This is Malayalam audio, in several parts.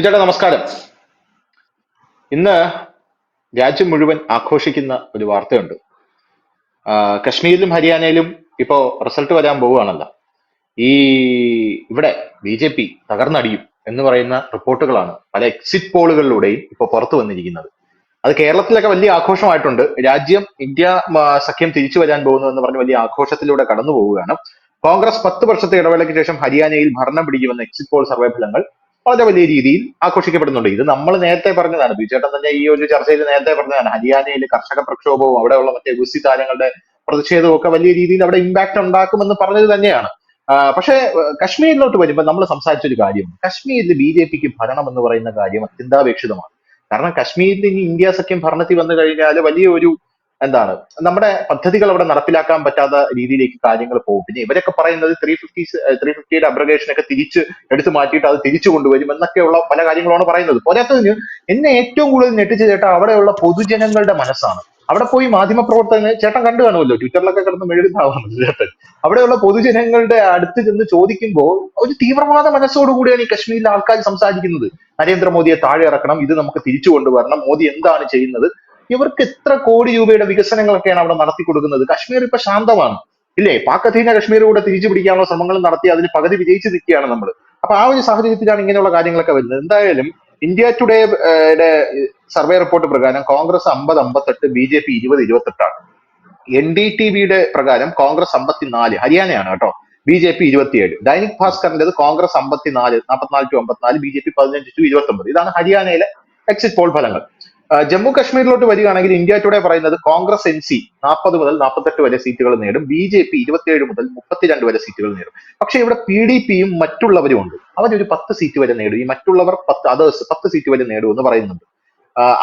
ചേട്ടാ നമസ്കാരം. ഇന്ന് രാജ്യം മുഴുവൻ ആഘോഷിക്കുന്ന ഒരു വാർത്തയുണ്ട്. കശ്മീരിലും ഹരിയാനയിലും ഇപ്പോ റിസൾട്ട് വരാൻ പോവുകയാണല്ലോ. ഈ ഇവിടെ ബി തകർന്നടിയും എന്ന് പറയുന്ന റിപ്പോർട്ടുകളാണ് പല എക്സിറ്റ് പോളുകളിലൂടെയും ഇപ്പൊ പുറത്തു വന്നിരിക്കുന്നത്. അത് കേരളത്തിലൊക്കെ വലിയ ആഘോഷമായിട്ടുണ്ട്. രാജ്യം ഇന്ത്യ സഖ്യം തിരിച്ചു വരാൻ പോകുന്നു എന്ന് പറഞ്ഞ് വലിയ ആഘോഷത്തിലൂടെ കടന്നു പോവുകയാണ്. കോൺഗ്രസ് 10 വർഷത്തെ ഇടവേളയ്ക്ക് ശേഷം ഹരിയാനയിൽ ഭരണം പിടിക്കുമെന്ന എക്സിറ്റ് പോൾ സർവേ ഫലങ്ങൾ വളരെ വലിയ രീതിയിൽ ആഘോഷിക്കപ്പെടുന്നുണ്ട്. ഇത് നമ്മൾ നേരത്തെ പറഞ്ഞതാണ്. ബിജേട്ടൻ തന്നെ ഈ ഒരു ചർച്ചയിൽ നേരത്തെ പറഞ്ഞതാണ്. ഹരിയാനയിൽ കർഷക പ്രക്ഷോഭവും അവിടെയുള്ള മറ്റേ ഗുസ്തി താരങ്ങളുടെ പ്രതിഷേധവും ഒക്കെ വലിയ രീതിയിൽ അവിടെ ഇമ്പാക്ട് ഉണ്ടാക്കുമെന്ന് പറഞ്ഞത് തന്നെയാണ്. പക്ഷേ കശ്മീരിലോട്ട് വരുമ്പോൾ നമ്മൾ സംസാരിച്ചൊരു കാര്യം, കശ്മീരിൽ ബി ഭരണം എന്ന് പറയുന്ന കാര്യം അത്യന്താപേക്ഷിതമാണ്. കാരണം കശ്മീരിൽ ഇനി ഇന്ത്യ സഖ്യം ഭരണത്തിൽ വന്നു കഴിഞ്ഞാൽ വലിയ ഒരു എന്താണ് നമ്മുടെ പദ്ധതികൾ അവിടെ നടപ്പിലാക്കാൻ പറ്റാത്ത രീതിയിലേക്ക് കാര്യങ്ങൾ പോകും. പിന്നെ ഇവരൊക്കെ പറയുന്നത് 350 അബ്രഗേഷൻ ഒക്കെ തിരിച്ച് എടുത്തു മാറ്റിയിട്ട് അത് തിരിച്ചു കൊണ്ടുവരും എന്നൊക്കെയുള്ള പല കാര്യങ്ങളാണ് പറയുന്നത്. പോരാത്തതിന് എന്നെ ഏറ്റവും കൂടുതൽ ഞെട്ടിച്ച ചേട്ടാ അവിടെയുള്ള പൊതുജനങ്ങളുടെ മനസ്സാണ്. അവിടെ പോയി മാധ്യമപ്രവർത്തകന് ചേട്ടൻ കണ്ടു കാണുമല്ലോ, ട്വിറ്ററിലൊക്കെ കിടന്ന് മെഴുകുന്നതാവുന്നത് ചേട്ടൻ. അവിടെയുള്ള പൊതുജനങ്ങളുടെ അടുത്ത് ചെന്ന് ചോദിക്കുമ്പോൾ ഒരു തീവ്രവാദ മനസ്സോടുകൂടിയാണ് ഈ കശ്മീരിലെ ആൾക്കാർ സംസാരിക്കുന്നത്. നരേന്ദ്രമോദിയെ താഴെ ഇറക്കണം, ഇത് നമുക്ക് തിരിച്ചു കൊണ്ടുവരണം, മോദി എന്താണ് ചെയ്യുന്നത്, ഇവർക്ക് എത്ര കോടി രൂപയുടെ വികസനങ്ങളൊക്കെയാണ് അവിടെ നടത്തി കൊടുക്കുന്നത്. കശ്മീർ ഇപ്പൊ ശാന്തമാണ്, ഇല്ലേ? പാക് അധീന കശ്മീർ കൂടെ തിരിച്ചു പിടിക്കാനുള്ള ശ്രമങ്ങൾ നടത്തി അതിന് പകുതി വിജയിച്ചു നിൽക്കുകയാണ് നമ്മൾ. അപ്പൊ ആ ഒരു സാഹചര്യത്തിലാണ് ഇങ്ങനെയുള്ള കാര്യങ്ങളൊക്കെ വരുന്നത്. എന്തായാലും ഇന്ത്യ ടുഡേയുടെ സർവേ റിപ്പോർട്ട് പ്രകാരം കോൺഗ്രസ് 50-58, BJP 20-28ആണ്. NDTVയുടെ പ്രകാരം കോൺഗ്രസ് 54, ഹരിയാനയാണ് കേട്ടോ, BJP 27. ദൈനിക് ഭാസ്കറിന്റേത് കോൺഗ്രസ് 54, 44-54, BJP 15-29. ഇതാണ് ഹരിയാനയിലെ എക്സിറ്റ് പോൾ ഫലങ്ങൾ. ജമ്മു കാശ്മീരിലോട്ട് വരികയാണെങ്കിൽ ഇന്ത്യ ടുഡേ പറയുന്നത് കോൺഗ്രസ് NC 40 മുതൽ 48 വരെ സീറ്റുകൾ നേടും, BJP 27 മുതൽ 32 വരെ സീറ്റുകൾ നേടും. പക്ഷെ ഇവിടെ PDPയും മറ്റുള്ളവരും ഉണ്ട്, അവരൊരു 10 സീറ്റ് വരെ നേടും. ഈ മറ്റുള്ളവർ 10 സീറ്റ് വരെ നേടും എന്ന് പറയുന്നുണ്ട്.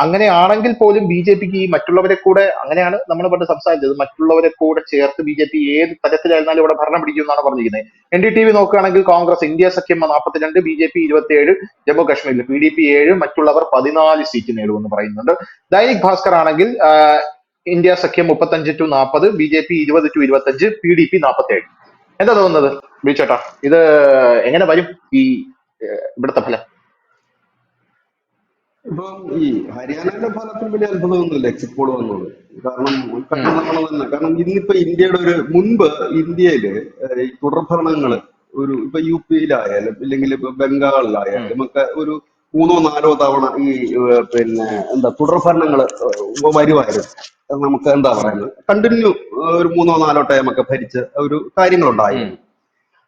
അങ്ങനെയാണെങ്കിൽ പോലും BJPക്ക് ഈ മറ്റുള്ളവരെ കൂടെ, അങ്ങനെയാണ് നമ്മൾ പണ്ട് സംസാരിച്ചത്, മറ്റുള്ളവരെ കൂടെ ചേർത്ത് BJP ഏത് തരത്തിലായിരുന്നാലും ഇവിടെ ഭരണം പിടിക്കും എന്നാണ് പറഞ്ഞിരിക്കുന്നത്. NDTV നോക്കുകയാണെങ്കിൽ കോൺഗ്രസ് ഇന്ത്യ സഖ്യം 42, BJP 27, ജമ്മു കാശ്മീരിൽ PDP 7, മറ്റുള്ളവർ 14 സീറ്റ് നേടുമെന്ന് പറയുന്നുണ്ട്. ദൈനിക് ഭാസ്കർ ആണെങ്കിൽ ഇന്ത്യ സഖ്യം 35-40, BJP 20-25, PDP 47. എന്താ തോന്നുന്നത് ബി ചേട്ടാ, ഇത് എങ്ങനെ വരും ഈ ഇവിടുത്തെ ഫലം? ഇപ്പം ഈ ഹരിയാനയുടെ ഫലത്തിൽ വലിയ അത്ഭുതമൊന്നുമില്ല എക്സിറ്റ് പോൾ വന്നത്. കാരണം ഉം, നമ്മൾ തന്നെ, കാരണം ഇന്നിപ്പോ ഇന്ത്യയുടെ ഒരു മുൻപ് ഇന്ത്യയില് ഈ തുടർഭരണങ്ങള് ഇപ്പൊ UP-യിലായാലും ഇല്ലെങ്കിൽ ഇപ്പൊ ഉം, ബംഗാളിലായാലും ഒക്കെ ഒരു മൂന്നോ നാലോ തവണ ഈ പിന്നെ എന്താ തുടർഭരണങ്ങള് വരുമായിരുന്നു. അത് നമുക്ക് എന്താ ഉം, പറയുന്നത്, കണ്ടിന്യൂ ഒരു മൂന്നോ നാലോ ടൈം ഒക്കെ ഭരിച്ച ഒരു ഉം, കാര്യങ്ങളുണ്ടായിരുന്നു.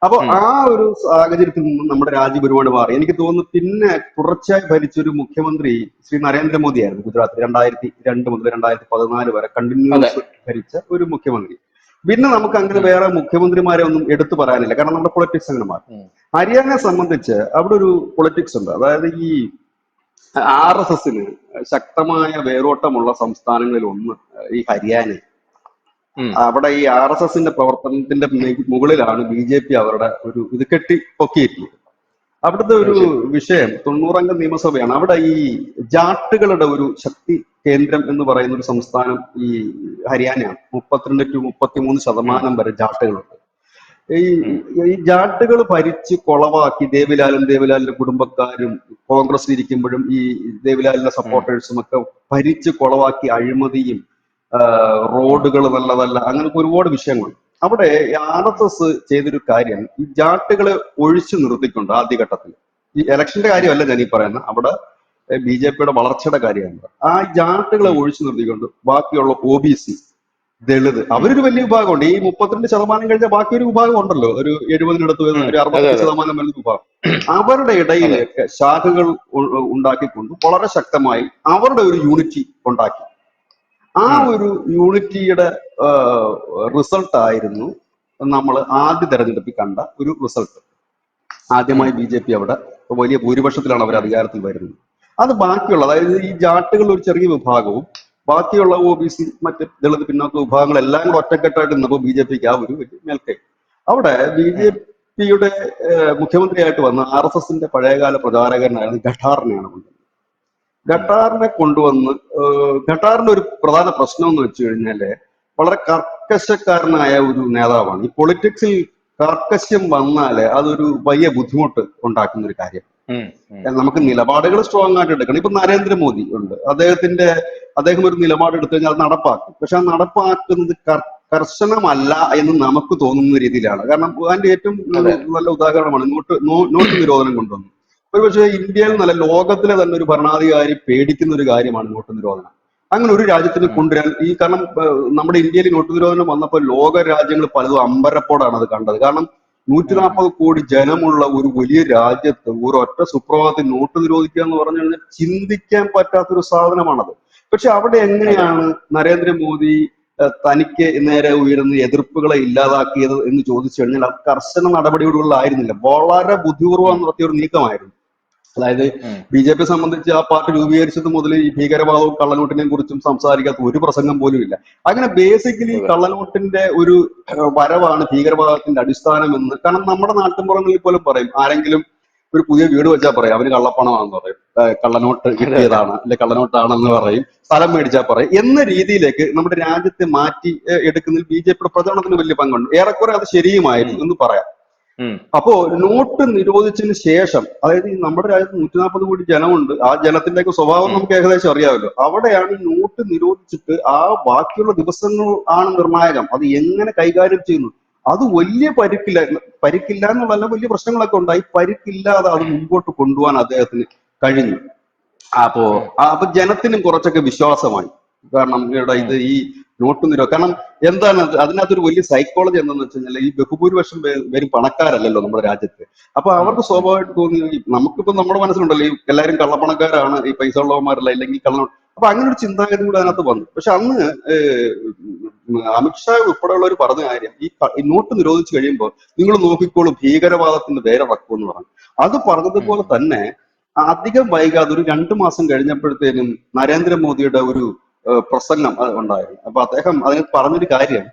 അപ്പൊ ഉം, ആ ഒരു സാഹചര്യത്തിൽ നിന്നും നമ്മുടെ രാജ്യം ഒരുപാട് മാറി. എനിക്ക് തോന്നുന്നു പിന്നെ തുടർച്ചയായി ഭരിച്ചൊരു മുഖ്യമന്ത്രി ശ്രീ നരേന്ദ്രമോദി ആയിരുന്നു ഗുജറാത്തിൽ 2002 മുതൽ 2014 വരെ അതെ. കണ്ടിന്യൂസ് ഭരിച്ച ഒരു മുഖ്യമന്ത്രി. പിന്നെ നമുക്ക് അങ്ങനെ ഉം, വേറെ മുഖ്യമന്ത്രിമാരെ ഒന്നും എടുത്തു പറയാനില്ല, കാരണം നമ്മുടെ പൊളിറ്റിക്സ് അങ്ങനെ മാറി. ഉം, ഹരിയാനയെ സംബന്ധിച്ച് അവിടെ ഒരു പൊളിറ്റിക്സ് ഉണ്ട്. അതായത് ഈ RSSന് ശക്തമായ വേരോട്ടമുള്ള സംസ്ഥാനങ്ങളിൽ ഒന്ന് ഈ ഹരിയാന. ഉം, അവിടെ ഈ RSSന്റെ പ്രവർത്തനത്തിന്റെ മുകളിലാണ് BJP അവരുടെ ഒരു ഇത് കെട്ടി പൊക്കിയിരിക്കുന്നത്. അവിടുത്തെ അത് ഒരു ശരി. വിഷയം 90-അംഗ നിയമസഭയാണ്. അവിടെ ഈ ജാട്ടുകളുടെ ഒരു ശക്തി കേന്ദ്രം എന്ന് പറയുന്ന ഒരു സംസ്ഥാനം ഈ ഹരിയാനയാണ്. 32-33% ഉം, വരെ ജാട്ടുകളുണ്ട്. ഈ ഉം, ഈ ജാട്ടുകൾ ഭരിച്ച് കൊളവാക്കി ദേവിലാലിന്റെ കുടുംബക്കാരും കോൺഗ്രസ് ഇരിക്കുമ്പോഴും ഈ ദേവിലാലിന്റെ ഉം, സപ്പോർട്ടേഴ്സും ഒക്കെ ഭരിച്ച് കൊളവാക്കി അഴിമതിയും ഉം, റോഡുകൾ നല്ലതല്ല, അങ്ങനത്തെ ഒരുപാട് വിഷയങ്ങൾ. അവിടെ RSS ചെയ്തൊരു കാര്യം ഈ ജാട്ടുകളെ ഒഴിച്ചു നിർത്തിക്കൊണ്ട് ആദ്യഘട്ടത്തിൽ, ഈ ഇലക്ഷന്റെ കാര്യമല്ല ഞാൻ ഈ പറയുന്നത്, അവിടെ BJPയുടെ വളർച്ചയുടെ കാര്യമാണ്. ആ ജാട്ടുകളെ ഉം, ഒഴിച്ചു നിർത്തിക്കൊണ്ട് ബാക്കിയുള്ള OBC, ദളിത്, ഉം, അവരൊരു വലിയ വിഭാഗമുണ്ട്. ഈ 32% കഴിഞ്ഞ ബാക്കി ഒരു വിഭാഗം ഉണ്ടല്ലോ, ഒരു 70-നടുത്ത് വരുന്ന ഉം. ഒരു അതെ അതെ. 65% വരുന്ന വിഭാഗം. അവരുടെ അതെ. ഇടയിലൊക്കെ ശാഖകൾ ഉണ്ടാക്കിക്കൊണ്ട് വളരെ ശക്തമായി അവരുടെ ഒരു യൂണിറ്റി ഉണ്ടാക്കി. ആ ഉം, ഒരു യൂണിറ്റിയുടെ റിസൾട്ട് ആയിരുന്നു നമ്മൾ ആദ്യ തെരഞ്ഞെടുപ്പിൽ കണ്ട ഒരു റിസൾട്ട്. ഉം, ആദ്യമായി BJP അവിടെ വലിയ ഭൂരിപക്ഷത്തിലാണ് അവർ ഉം, അധികാരത്തിൽ വരുന്നത്. അത് ബാക്കിയുള്ള, അതായത് ഈ ജാട്ടുകൾ ഒരു ചെറിയ വിഭാഗവും ബാക്കിയുള്ള OBC മറ്റ് ദളിത് പിന്നോക്ക വിഭാഗങ്ങൾ എല്ലാം കൂടെ ഒറ്റക്കെട്ടായിട്ട് നിന്നപ്പോൾ BJPക്ക് ആ ഒരു വലിയ മേൽക്കൈ. അവിടെ ഉം, BJPയുടെ മുഖ്യമന്ത്രിയായിട്ട് വന്ന RSSന്റെ പഴയകാല പ്രചാരകനായിരുന്നു ഖട്ടാറിനെയാണ് കൊണ്ടുവന്നത്. ഉം, ഖട്ടാറിനെ കൊണ്ടുവന്ന് ഖട്ടാറിന്റെ ഒരു പ്രധാന പ്രശ്നം എന്ന് വെച്ച് കഴിഞ്ഞാല് വളരെ കർക്കശക്കാരനായ ഒരു നേതാവാണ്. ഈ പൊളിറ്റിക്സിൽ കർക്കശ്യം വന്നാല് അതൊരു വലിയ ബുദ്ധിമുട്ട് ഉണ്ടാക്കുന്ന ഒരു കാര്യം. ഉം, ഉം, നമുക്ക് ഉം. നിലപാടുകൾ സ്ട്രോങ് ആയിട്ട് എടുക്കണം. ഇപ്പൊ നരേന്ദ്രമോദി ഉണ്ട്, അദ്ദേഹം ഒരു നിലപാട് എടുത്തു കഴിഞ്ഞാൽ അത് നടപ്പാക്കും. പക്ഷെ ആ നടപ്പാക്കുന്നത് കർശനമല്ല എന്ന് നമുക്ക് തോന്നുന്ന രീതിയിലാണ്. കാരണം അതിന്റെ ഏറ്റവും അതെ. നല്ല ഉദാഹരണമാണ് നോട്ട് നിരോധനം കൊണ്ടുവന്നത്. ഒരുപക്ഷെ ഇന്ത്യയിൽ ഉം, നല്ല ലോകത്തിലെ തന്നെ ഒരു ഭരണാധികാരി പേടിക്കുന്ന ഒരു കാര്യമാണ് നോട്ട് നിരോധനം. അങ്ങനെ ഒരു രാജ്യത്തിന് ഉം, കൊണ്ടുവരാൻ കാരണം നമ്മുടെ ഇന്ത്യയിൽ നോട്ട് നിരോധനം വന്നപ്പോൾ ലോക രാജ്യങ്ങൾ പലതും അമ്പരപ്പോടാണ് അത് കണ്ടത്. കാരണം നൂറ്റി ഉം. 40 കോടി ജനമുള്ള ഒരു വലിയ രാജ്യത്ത് ഒരു ഒറ്റ സുപ്രഭാതത്തിൽ നോട്ട് നിരോധിക്കുക എന്ന് പറഞ്ഞു കഴിഞ്ഞാൽ ചിന്തിക്കാൻ പറ്റാത്തൊരു സാധനമാണത്. പക്ഷെ അവിടെ അതെ. എങ്ങനെയാണ് നരേന്ദ്രമോദി തനിക്ക് നേരെ ഉയരുന്ന എതിർപ്പുകളെ ഇല്ലാതാക്കിയത് എന്ന് ചോദിച്ചു കഴിഞ്ഞാൽ അത് കർശന നടപടികളിലായിരുന്നില്ല, വളരെ ബുദ്ധിപൂർവ്വം ഉം, നടത്തിയ ഒരു നീക്കമായിരുന്നു. അതായത് ഉം. ബി.ജെ.പി സംബന്ധിച്ച് ആ പാർട്ടി രൂപീകരിച്ചത് മുതൽ ഈ ഭീകരവാദവും കള്ളനോട്ടിനെയും കുറിച്ചും സംസാരിക്കാത്ത ഒരു പ്രസംഗം പോലും ഇല്ല. അങ്ങനെ ബേസിക്കലി അതെ. കള്ളനോട്ടിന്റെ ഒരു വരവാണ് ഭീകരവാദത്തിന്റെ അടിസ്ഥാനമെന്ന്. കാരണം നമ്മുടെ നാട്ടിൻപുറങ്ങളിൽ പോലും പറയും, ആരെങ്കിലും ഒരു പുതിയ വീട് വെച്ചാൽ പറയും അവന് കള്ളപ്പണമാണെന്ന് പറയും, കള്ളനോട്ട് അതെ. അതെ. കിട്ടിയതാണ് അല്ലെ കള്ളനോട്ടാണെന്ന് പറയും, സ്ഥലം മേടിച്ചാൽ പറയും എന്ന രീതിയിലേക്ക് നമ്മുടെ രാജ്യത്തെ മാറ്റി എടുക്കുന്നതിൽ ബി.ജെ.പിയുടെ പ്രചരണത്തിന് വലിയ പങ്കുണ്ട്. ഏറെക്കുറെ അത് ഉം, ശരിയുമായിരുന്നു എന്ന് പറയാം. ഉം, അപ്പോ നോട്ട് നിരോധിച്ചതിന് ശേഷം, അതായത് ഈ നമ്മുടെ രാജ്യത്ത് 140 കോടി ജനമുണ്ട്, ആ ജനത്തിന്റെയൊക്കെ സ്വഭാവം ഉം, നമുക്ക് ഏകദേശം അറിയാമല്ലോ. അവിടെയാണ് ഈ നോട്ട് നിരോധിച്ചിട്ട് ആ ബാക്കിയുള്ള ദിവസങ്ങൾ ആണ് നിർണായകം, അത് എങ്ങനെ കൈകാര്യം ചെയ്യുന്നു. അത് വലിയ പരിക്കില്ല എന്നുള്ളതല്ല, വലിയ പ്രശ്നങ്ങളൊക്കെ ഉണ്ടായി, പരിക്കില്ലാതെ അത് മുമ്പോട്ട് കൊണ്ടുപോകാൻ അദ്ദേഹത്തിന് കഴിഞ്ഞു. അപ്പോ ഉം, അപ്പൊ ജനത്തിനും കുറച്ചൊക്കെ വിശ്വാസമായി. കാരണം ഇവിടെ ഉം, ഇത് ഈ നോട്ട് നിരോധനം, കാരണം എന്താണ് അതിനകത്തൊരു വലിയ സൈക്കോളജി എന്താണെന്ന് വെച്ച് കഴിഞ്ഞാൽ ഈ ബഹുഭൂരിപക്ഷം പേരും പണക്കാരല്ലല്ലോ നമ്മുടെ രാജ്യത്ത്. അപ്പൊ ഉം, അവർക്ക് ഉം, സ്വാഭാവികമായിട്ട് തോന്നി നമുക്കിപ്പോ നമ്മുടെ മനസ്സിലുണ്ടല്ലോ ഈ എല്ലാവരും കള്ളപ്പണക്കാരാണ്, ഈ പൈസ ഉള്ളവന്മാരല്ല, ഇല്ലെങ്കിൽ കള്ള. അപ്പൊ അങ്ങനെ ഒരു ചിന്താഗതി കൂടെ ഉം, അതിനകത്ത് വന്നു. പക്ഷെ അന്ന് അമിത്ഷാ ഉൾപ്പെടെയുള്ളവർ പറഞ്ഞ കാര്യം ഈ നോട്ട് നിരോധിച്ചു കഴിയുമ്പോൾ നിങ്ങൾ നോക്കിക്കോളൂ ഭീകരവാദത്തിന്റെ വേരറക്കും എന്ന് പറഞ്ഞു. അത് ഉം, പറഞ്ഞതുപോലെ തന്നെ അധികം വൈകാതെ ഒരു 2 മാസം കഴിഞ്ഞപ്പോഴത്തേനും നരേന്ദ്രമോദിയുടെ ഒരു പ്രസംഗം ഉണ്ടായിരുന്നു. അപ്പൊ അദ്ദേഹം അതിന് പറഞ്ഞൊരു കാര്യം,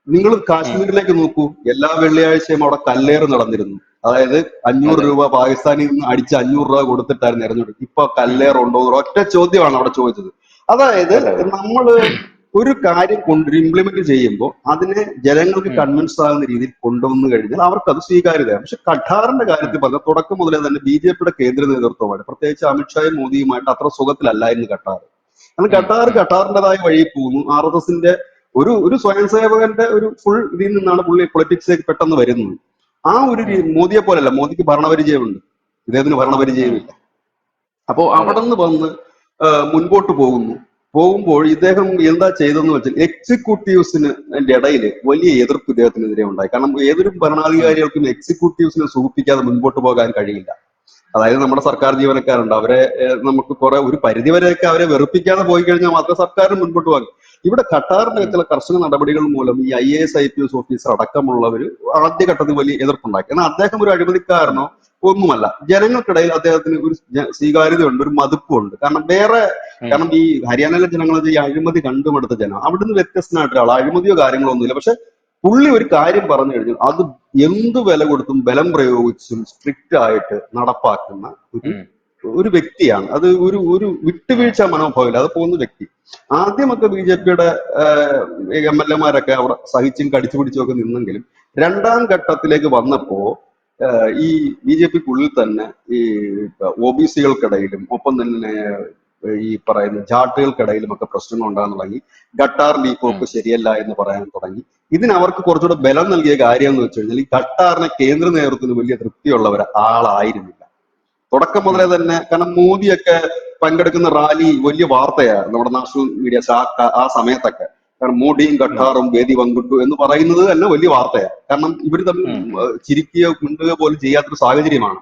നിങ്ങൾ ഉം. കാശ്മീരിലേക്ക് നോക്കൂ, എല്ലാ വെള്ളിയാഴ്ചയും അവിടെ കല്ലേറ് നടന്നിരുന്നു. അതായത് 500 അതെ. രൂപ പാകിസ്ഥാനിൽ നിന്ന് അടിച്ച് 500 രൂപ കൊടുത്തിട്ടായിരുന്നു തെരഞ്ഞെടുപ്പ്. ഇപ്പൊ ഉം. കല്ലേറുണ്ടോ എന്ന് ഒറ്റ ചോദ്യമാണ് അവിടെ ചോദിച്ചത്. അതായത് അതെ. അതെ. നമ്മള് ഒരു കാര്യം ഇംപ്ലിമെന്റ് ചെയ്യുമ്പോൾ അതിനെ ജനങ്ങൾക്ക് ഉം, കൺവിൻസ് ആകുന്ന രീതിയിൽ കൊണ്ടുവന്നു കഴിഞ്ഞാൽ അവർക്ക് അത് സ്വീകാര്യതയാണ്. പക്ഷെ ഖട്ടാറിന്റെ ഉം, കാര്യത്തിൽ പറഞ്ഞ തുടക്കം മുതലേ തന്നെ ബി.ജെ.പിയുടെ കേന്ദ്ര നേതൃത്വമായിട്ട്, പ്രത്യേകിച്ച് അമിത്ഷായും മോദിയുമായിട്ട് അത്ര സുഖത്തിലല്ലായിരുന്നു ഖട്ടാർ. കാരണം ഉം, ഉം, ഖട്ടാറിന്റേതായ വഴി പോകുന്നു. ആർ.എസ്.എസിന്റെ ഒരു സ്വയം സേവകന്റെ ഒരു ഫുൾ ഇതിൽ നിന്നാണ് പുള്ളി പൊളിറ്റിക്സിലേക്ക് പെട്ടെന്ന് വരുന്നത്. ആ ഒരു ഉം, മോദിയെ പോലല്ല, മോദിക്ക് ഭരണപരിചയമുണ്ട്, ഇദ്ദേഹത്തിന് ഉം. ഭരണപരിചയമില്ല. അപ്പോ അതെ. അവിടെ നിന്ന് വന്ന് മുൻപോട്ട് പോകുമ്പോൾ ഇദ്ദേഹം എന്താ ചെയ്തതെന്ന് വെച്ചാൽ എക്സിക്യൂട്ടീവ്സിന് ഇടയിൽ വലിയ എതിർപ്പ് ഇദ്ദേഹത്തിനെതിരെ ഉണ്ടായി. കാരണം ഏതൊരു ഉം, ഭരണാധികാരികൾക്കും എക്സിക്യൂട്ടീവ്സിനെ സൂചിപ്പിക്കാതെ മുൻപോട്ട് പോകാൻ കഴിയില്ല. അതായത് നമ്മുടെ സർക്കാർ ജീവനക്കാരുണ്ട്, അവരെ നമുക്ക് കുറെ ഒരു പരിധി വരെയൊക്കെ അവരെ വെറുപ്പിക്കാതെ പോയി കഴിഞ്ഞാൽ മാത്രമേ സർക്കാരിന് മുൻപോട്ട് പോകാൻ. ഇവിടെ ഖട്ടാറിന്റെ ഉം, ചില കർശന നടപടികൾ മൂലം ഈ IAS IPS ഓഫീസർ അടക്കമുള്ളവർ ആദ്യഘട്ടത്തിൽ വലിയ എതിർപ്പുണ്ടാക്കി. എന്നാൽ അദ്ദേഹം ഒരു ഉം, അഴിമതിക്കാരനോ ഒന്നുമല്ല. ജനങ്ങൾക്കിടയിൽ അദ്ദേഹത്തിന് ഒരു സ്വീകാര്യതയുണ്ട്, ഒരു മതിപ്പുണ്ട്. ഉം, കാരണം ഈ ഹരിയാനയിലെ ജനങ്ങൾ ഈ അഴിമതി കണ്ടുമെടുത്ത ജനം, അവിടുന്ന് വ്യത്യസ്തനായിട്ട് ഒരാൾ, അഴിമതിയോ കാര്യങ്ങളോ ഒന്നുമില്ല. പക്ഷെ പുള്ളി ഒരു കാര്യം പറഞ്ഞു കഴിഞ്ഞാൽ അത് എന്ത് വില കൊടുത്തും ബലം പ്രയോഗിച്ചും സ്ട്രിക്റ്റ് ആയിട്ട് നടപ്പാക്കുന്ന ഒരു ഉം, ഒരു വ്യക്തിയാണ്. അത് ഒരു ഒരു ഉം, വിട്ടുവീഴ്ച മനോഭാവമില്ല, അത് പോകുന്ന വ്യക്തി. ആദ്യമൊക്കെ ഉം, ബി.ജെ.പിയുടെ MLA-മാരൊക്കെ അവിടെ സഹിച്ചും കടിച്ചു പിടിച്ചും ഒക്കെ നിന്നെങ്കിലും രണ്ടാം ഘട്ടത്തിലേക്ക് വന്നപ്പോ ഈ ബി.ജെ.പിക്കുള്ളിൽ തന്നെ ഈ OBC-കൾക്കിടയിലും ഒപ്പം തന്നെ ഈ പറയുന്ന ജാട്ടുകൾക്കിടയിലും ഒക്കെ പ്രശ്നങ്ങൾ ഉണ്ടാകാൻ തുടങ്ങി. ഖട്ടാറിന്റെ ഈ ഉം, പോക്ക് ശരിയല്ല എന്ന് പറയാൻ തുടങ്ങി. ഇതിന് അവർക്ക് കുറച്ചുകൂടെ ബലം നൽകിയ കാര്യം എന്ന് വെച്ച് കഴിഞ്ഞാൽ ഈ ഖട്ടാറിനെ കേന്ദ്ര നേതൃത്വത്തിന് വലിയ തൃപ്തിയുള്ള ആളായിരുന്നില്ല തുടക്കം മുതലേ ഉം, തന്നെ. കാരണം മോദിയൊക്കെ പങ്കെടുക്കുന്ന റാലി വലിയ വാർത്തയാണ് നമ്മുടെ നാഷണൽ മീഡിയാസ് ആ സമയത്തൊക്കെ. കാരണം മോഡിയും ഉം, ഖട്ടാറും വേദി പങ്കിട്ടു എന്ന് പറയുന്നത് തന്നെ വലിയ വാർത്തയാണ്. കാരണം ഇവർ തമ്മിൽ ഉം, ഉം, ചിരിക്കുകയോ മിണ്ടുകയോ പോലും ചെയ്യാത്തൊരു സാഹചര്യമാണ്.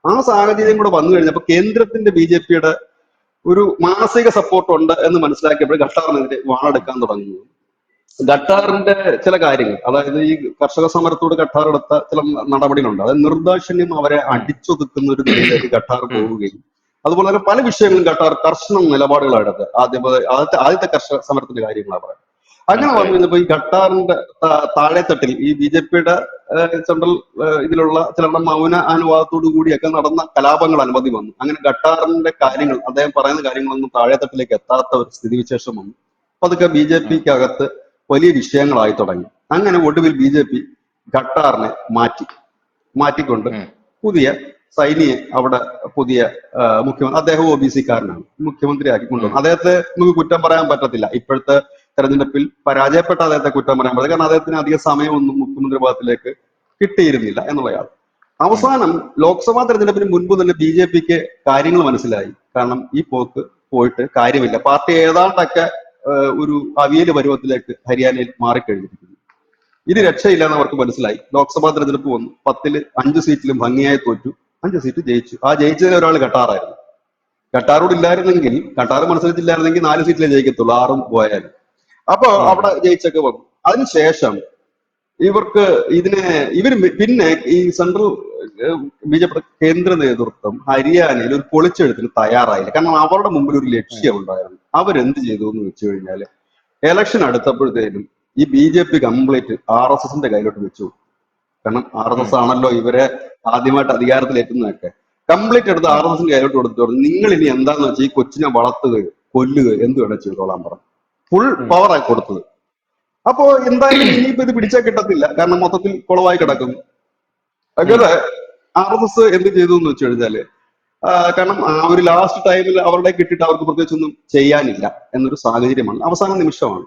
ആ സാഹചര്യം ഉം, കൂടെ വന്നു കഴിഞ്ഞപ്പോൾ കേന്ദ്രത്തിന്റെ ബി.ജെ.പിയുടെ ഒരു മാനസിക സപ്പോർട്ട് ഉണ്ട് എന്ന് മനസ്സിലാക്കിയപ്പോൾ ഖട്ടാറിനെതിരെ വാളെടുക്കാൻ തുടങ്ങുന്നു. ഖട്ടാറിന്റെ ചില കാര്യങ്ങൾ, അതായത് ഈ കർഷക സമരത്തോട് ഖട്ടാർ എടുത്ത ചില നടപടികളുണ്ട്, അതായത് നിർദാക്ഷിണ്യം അവരെ ഉം, അടിച്ചൊതുക്കുന്ന ഒരു നിലയിലേക്ക് ഖട്ടാർ ഉം, പോവുകയും അതുപോലെ തന്നെ പല വിഷയങ്ങളും ഖട്ടാർ കർശന നിലപാടുകളാണ് എടുത്തത്. ആദ്യത്തെ കർഷക സമരത്തിന്റെ കാര്യങ്ങളാണ് പറയുന്നത്. അങ്ങനെ വന്നു മനസ്സിലായി. കഴിഞ്ഞപ്പോൾ ഈ ഖട്ടാറിന്റെ താഴെത്തട്ടിൽ ഈ ബി.ജെ.പിയുടെ സെൻട്രൽ ഇതിലുള്ള ചിലരുടെ മൗന അനുവാദത്തോടു കൂടിയൊക്കെ നടന്ന കലാപങ്ങൾ അനുമതി വന്നു. അങ്ങനെ ഖട്ടാറിന്റെ കാര്യങ്ങൾ, അദ്ദേഹം പറയുന്ന കാര്യങ്ങളൊന്നും താഴെത്തട്ടിലേക്ക് എത്താത്ത ഒരു സ്ഥിതിവിശേഷം വന്നു. അപ്പൊ അതൊക്കെ ഉം, ബി.ജെ.പിക്ക് അകത്ത് വലിയ വിഷയങ്ങളായി തുടങ്ങി. അങ്ങനെ ഒടുവിൽ ബി.ജെ.പി ഖട്ടാറിനെ മാറ്റിക്കൊണ്ട് ഉം, പുതിയ സൈനിയെ അവിടെ പുതിയ മുഖ്യമന്ത്രി, അദ്ദേഹം OBC കാരനാണ്, മുഖ്യമന്ത്രിയാക്കി കൊണ്ടുവന്നു. അദ്ദേഹത്തെ നമുക്ക് കുറ്റം പറയാൻ പറ്റത്തില്ല. ഇപ്പോഴത്തെ തെരഞ്ഞെടുപ്പിൽ പരാജയപ്പെട്ട അദ്ദേഹത്തെ കുറ്റം പറയാൻ പറ്റില്ല. കാരണം അദ്ദേഹത്തിന് അധിക സമയമൊന്നും മുഖ്യമന്ത്രി പദത്തിലേക്ക് കിട്ടിയിരുന്നില്ല എന്നുള്ളതാണ്. അവസാനം ലോക്സഭാ തെരഞ്ഞെടുപ്പിന് മുൻപ് തന്നെ BJPക്ക് കാര്യങ്ങൾ മനസ്സിലായി. കാരണം ഈ പോക്ക് പോയിട്ട് കാര്യമില്ല, പാർട്ടി ഏതാണ്ടൊക്കെ ഒരു അവിയൽ പരുവത്തിലേക്ക് ഹരിയാനയിൽ മാറിക്കഴിഞ്ഞിരിക്കുന്നു. ഇത് രക്ഷയില്ല എന്ന് അവർക്ക് മനസ്സിലായി. ലോക്സഭാ തെരഞ്ഞെടുപ്പ് വന്നു, 10-ൽ 5 സീറ്റിലും ഭംഗിയായി തോറ്റു, 5 സീറ്റ് ജയിച്ചു. ആ ജയിച്ചതിൽ ഒരാൾ ഖട്ടാറായിരുന്നു. ഖട്ടാറോട് ഇല്ലായിരുന്നെങ്കിൽ, ഖട്ടാർ മത്സരിച്ചില്ലായിരുന്നെങ്കിൽ 4 സീറ്റിലേ ജയിക്കത്തുള്ളൂ, 6 പോയാലും. അപ്പൊ അവിടെ ജയിച്ചൊക്കെ വന്നു. അതിനുശേഷം ഇവർക്ക് പിന്നെ ഈ സെൻട്രൽ BJP കേന്ദ്ര നേതൃത്വം ഹരിയാനയിൽ ഒരു പൊളിച്ചെഴുത്തിന് തയ്യാറായില്ല. കാരണം അവരുടെ മുമ്പിൽ ഒരു ലക്ഷ്യമുണ്ടായിരുന്നു. അവരെന്ത് ചെയ്തു എന്ന് വെച്ച് കഴിഞ്ഞാല്, എലക്ഷൻ അടുത്തപ്പോഴത്തേനും ഈ BJP കംപ്ലീറ്റ് RSSന്റെ കയ്യിലോട്ട് വെച്ചു. കാരണം RSS ആണല്ലോ ഇവരെ ആദ്യമായിട്ട് അധികാരത്തിലെത്തുന്നതൊക്കെ. കംപ്ലീറ്റ് എടുത്ത് RSSന്റെ കയ്യിലോട്ട് കൊടുത്തു. നിങ്ങൾ ഇനി എന്താന്ന് വെച്ചാൽ ഈ കൊച്ചിനെ വളർത്തുകയോ കൊല്ലുകയോ എന്ത് വേണം ചെയ്തോളാൻ പറഞ്ഞു. ഫുൾ പവറായി കൊടുത്തത്. അപ്പോ എന്തായാലും ഇനിയിപ്പോ ഇത് പിടിച്ചാൽ കിട്ടത്തില്ല, കാരണം മൊത്തത്തിൽ കുളവായി കിടക്കും. അങ്ങനെ RSS എന്ത് ചെയ്തു എന്ന് വെച്ച് കഴിഞ്ഞാല്, കാരണം ആ ഒരു ലാസ്റ്റ് ടൈമിൽ അവരുടെ കിട്ടിയിട്ട് അവർക്ക് പ്രത്യേകിച്ചൊന്നും ചെയ്യാനില്ല എന്നൊരു സാഹചര്യമാണ്, അവസാന നിമിഷമാണ്.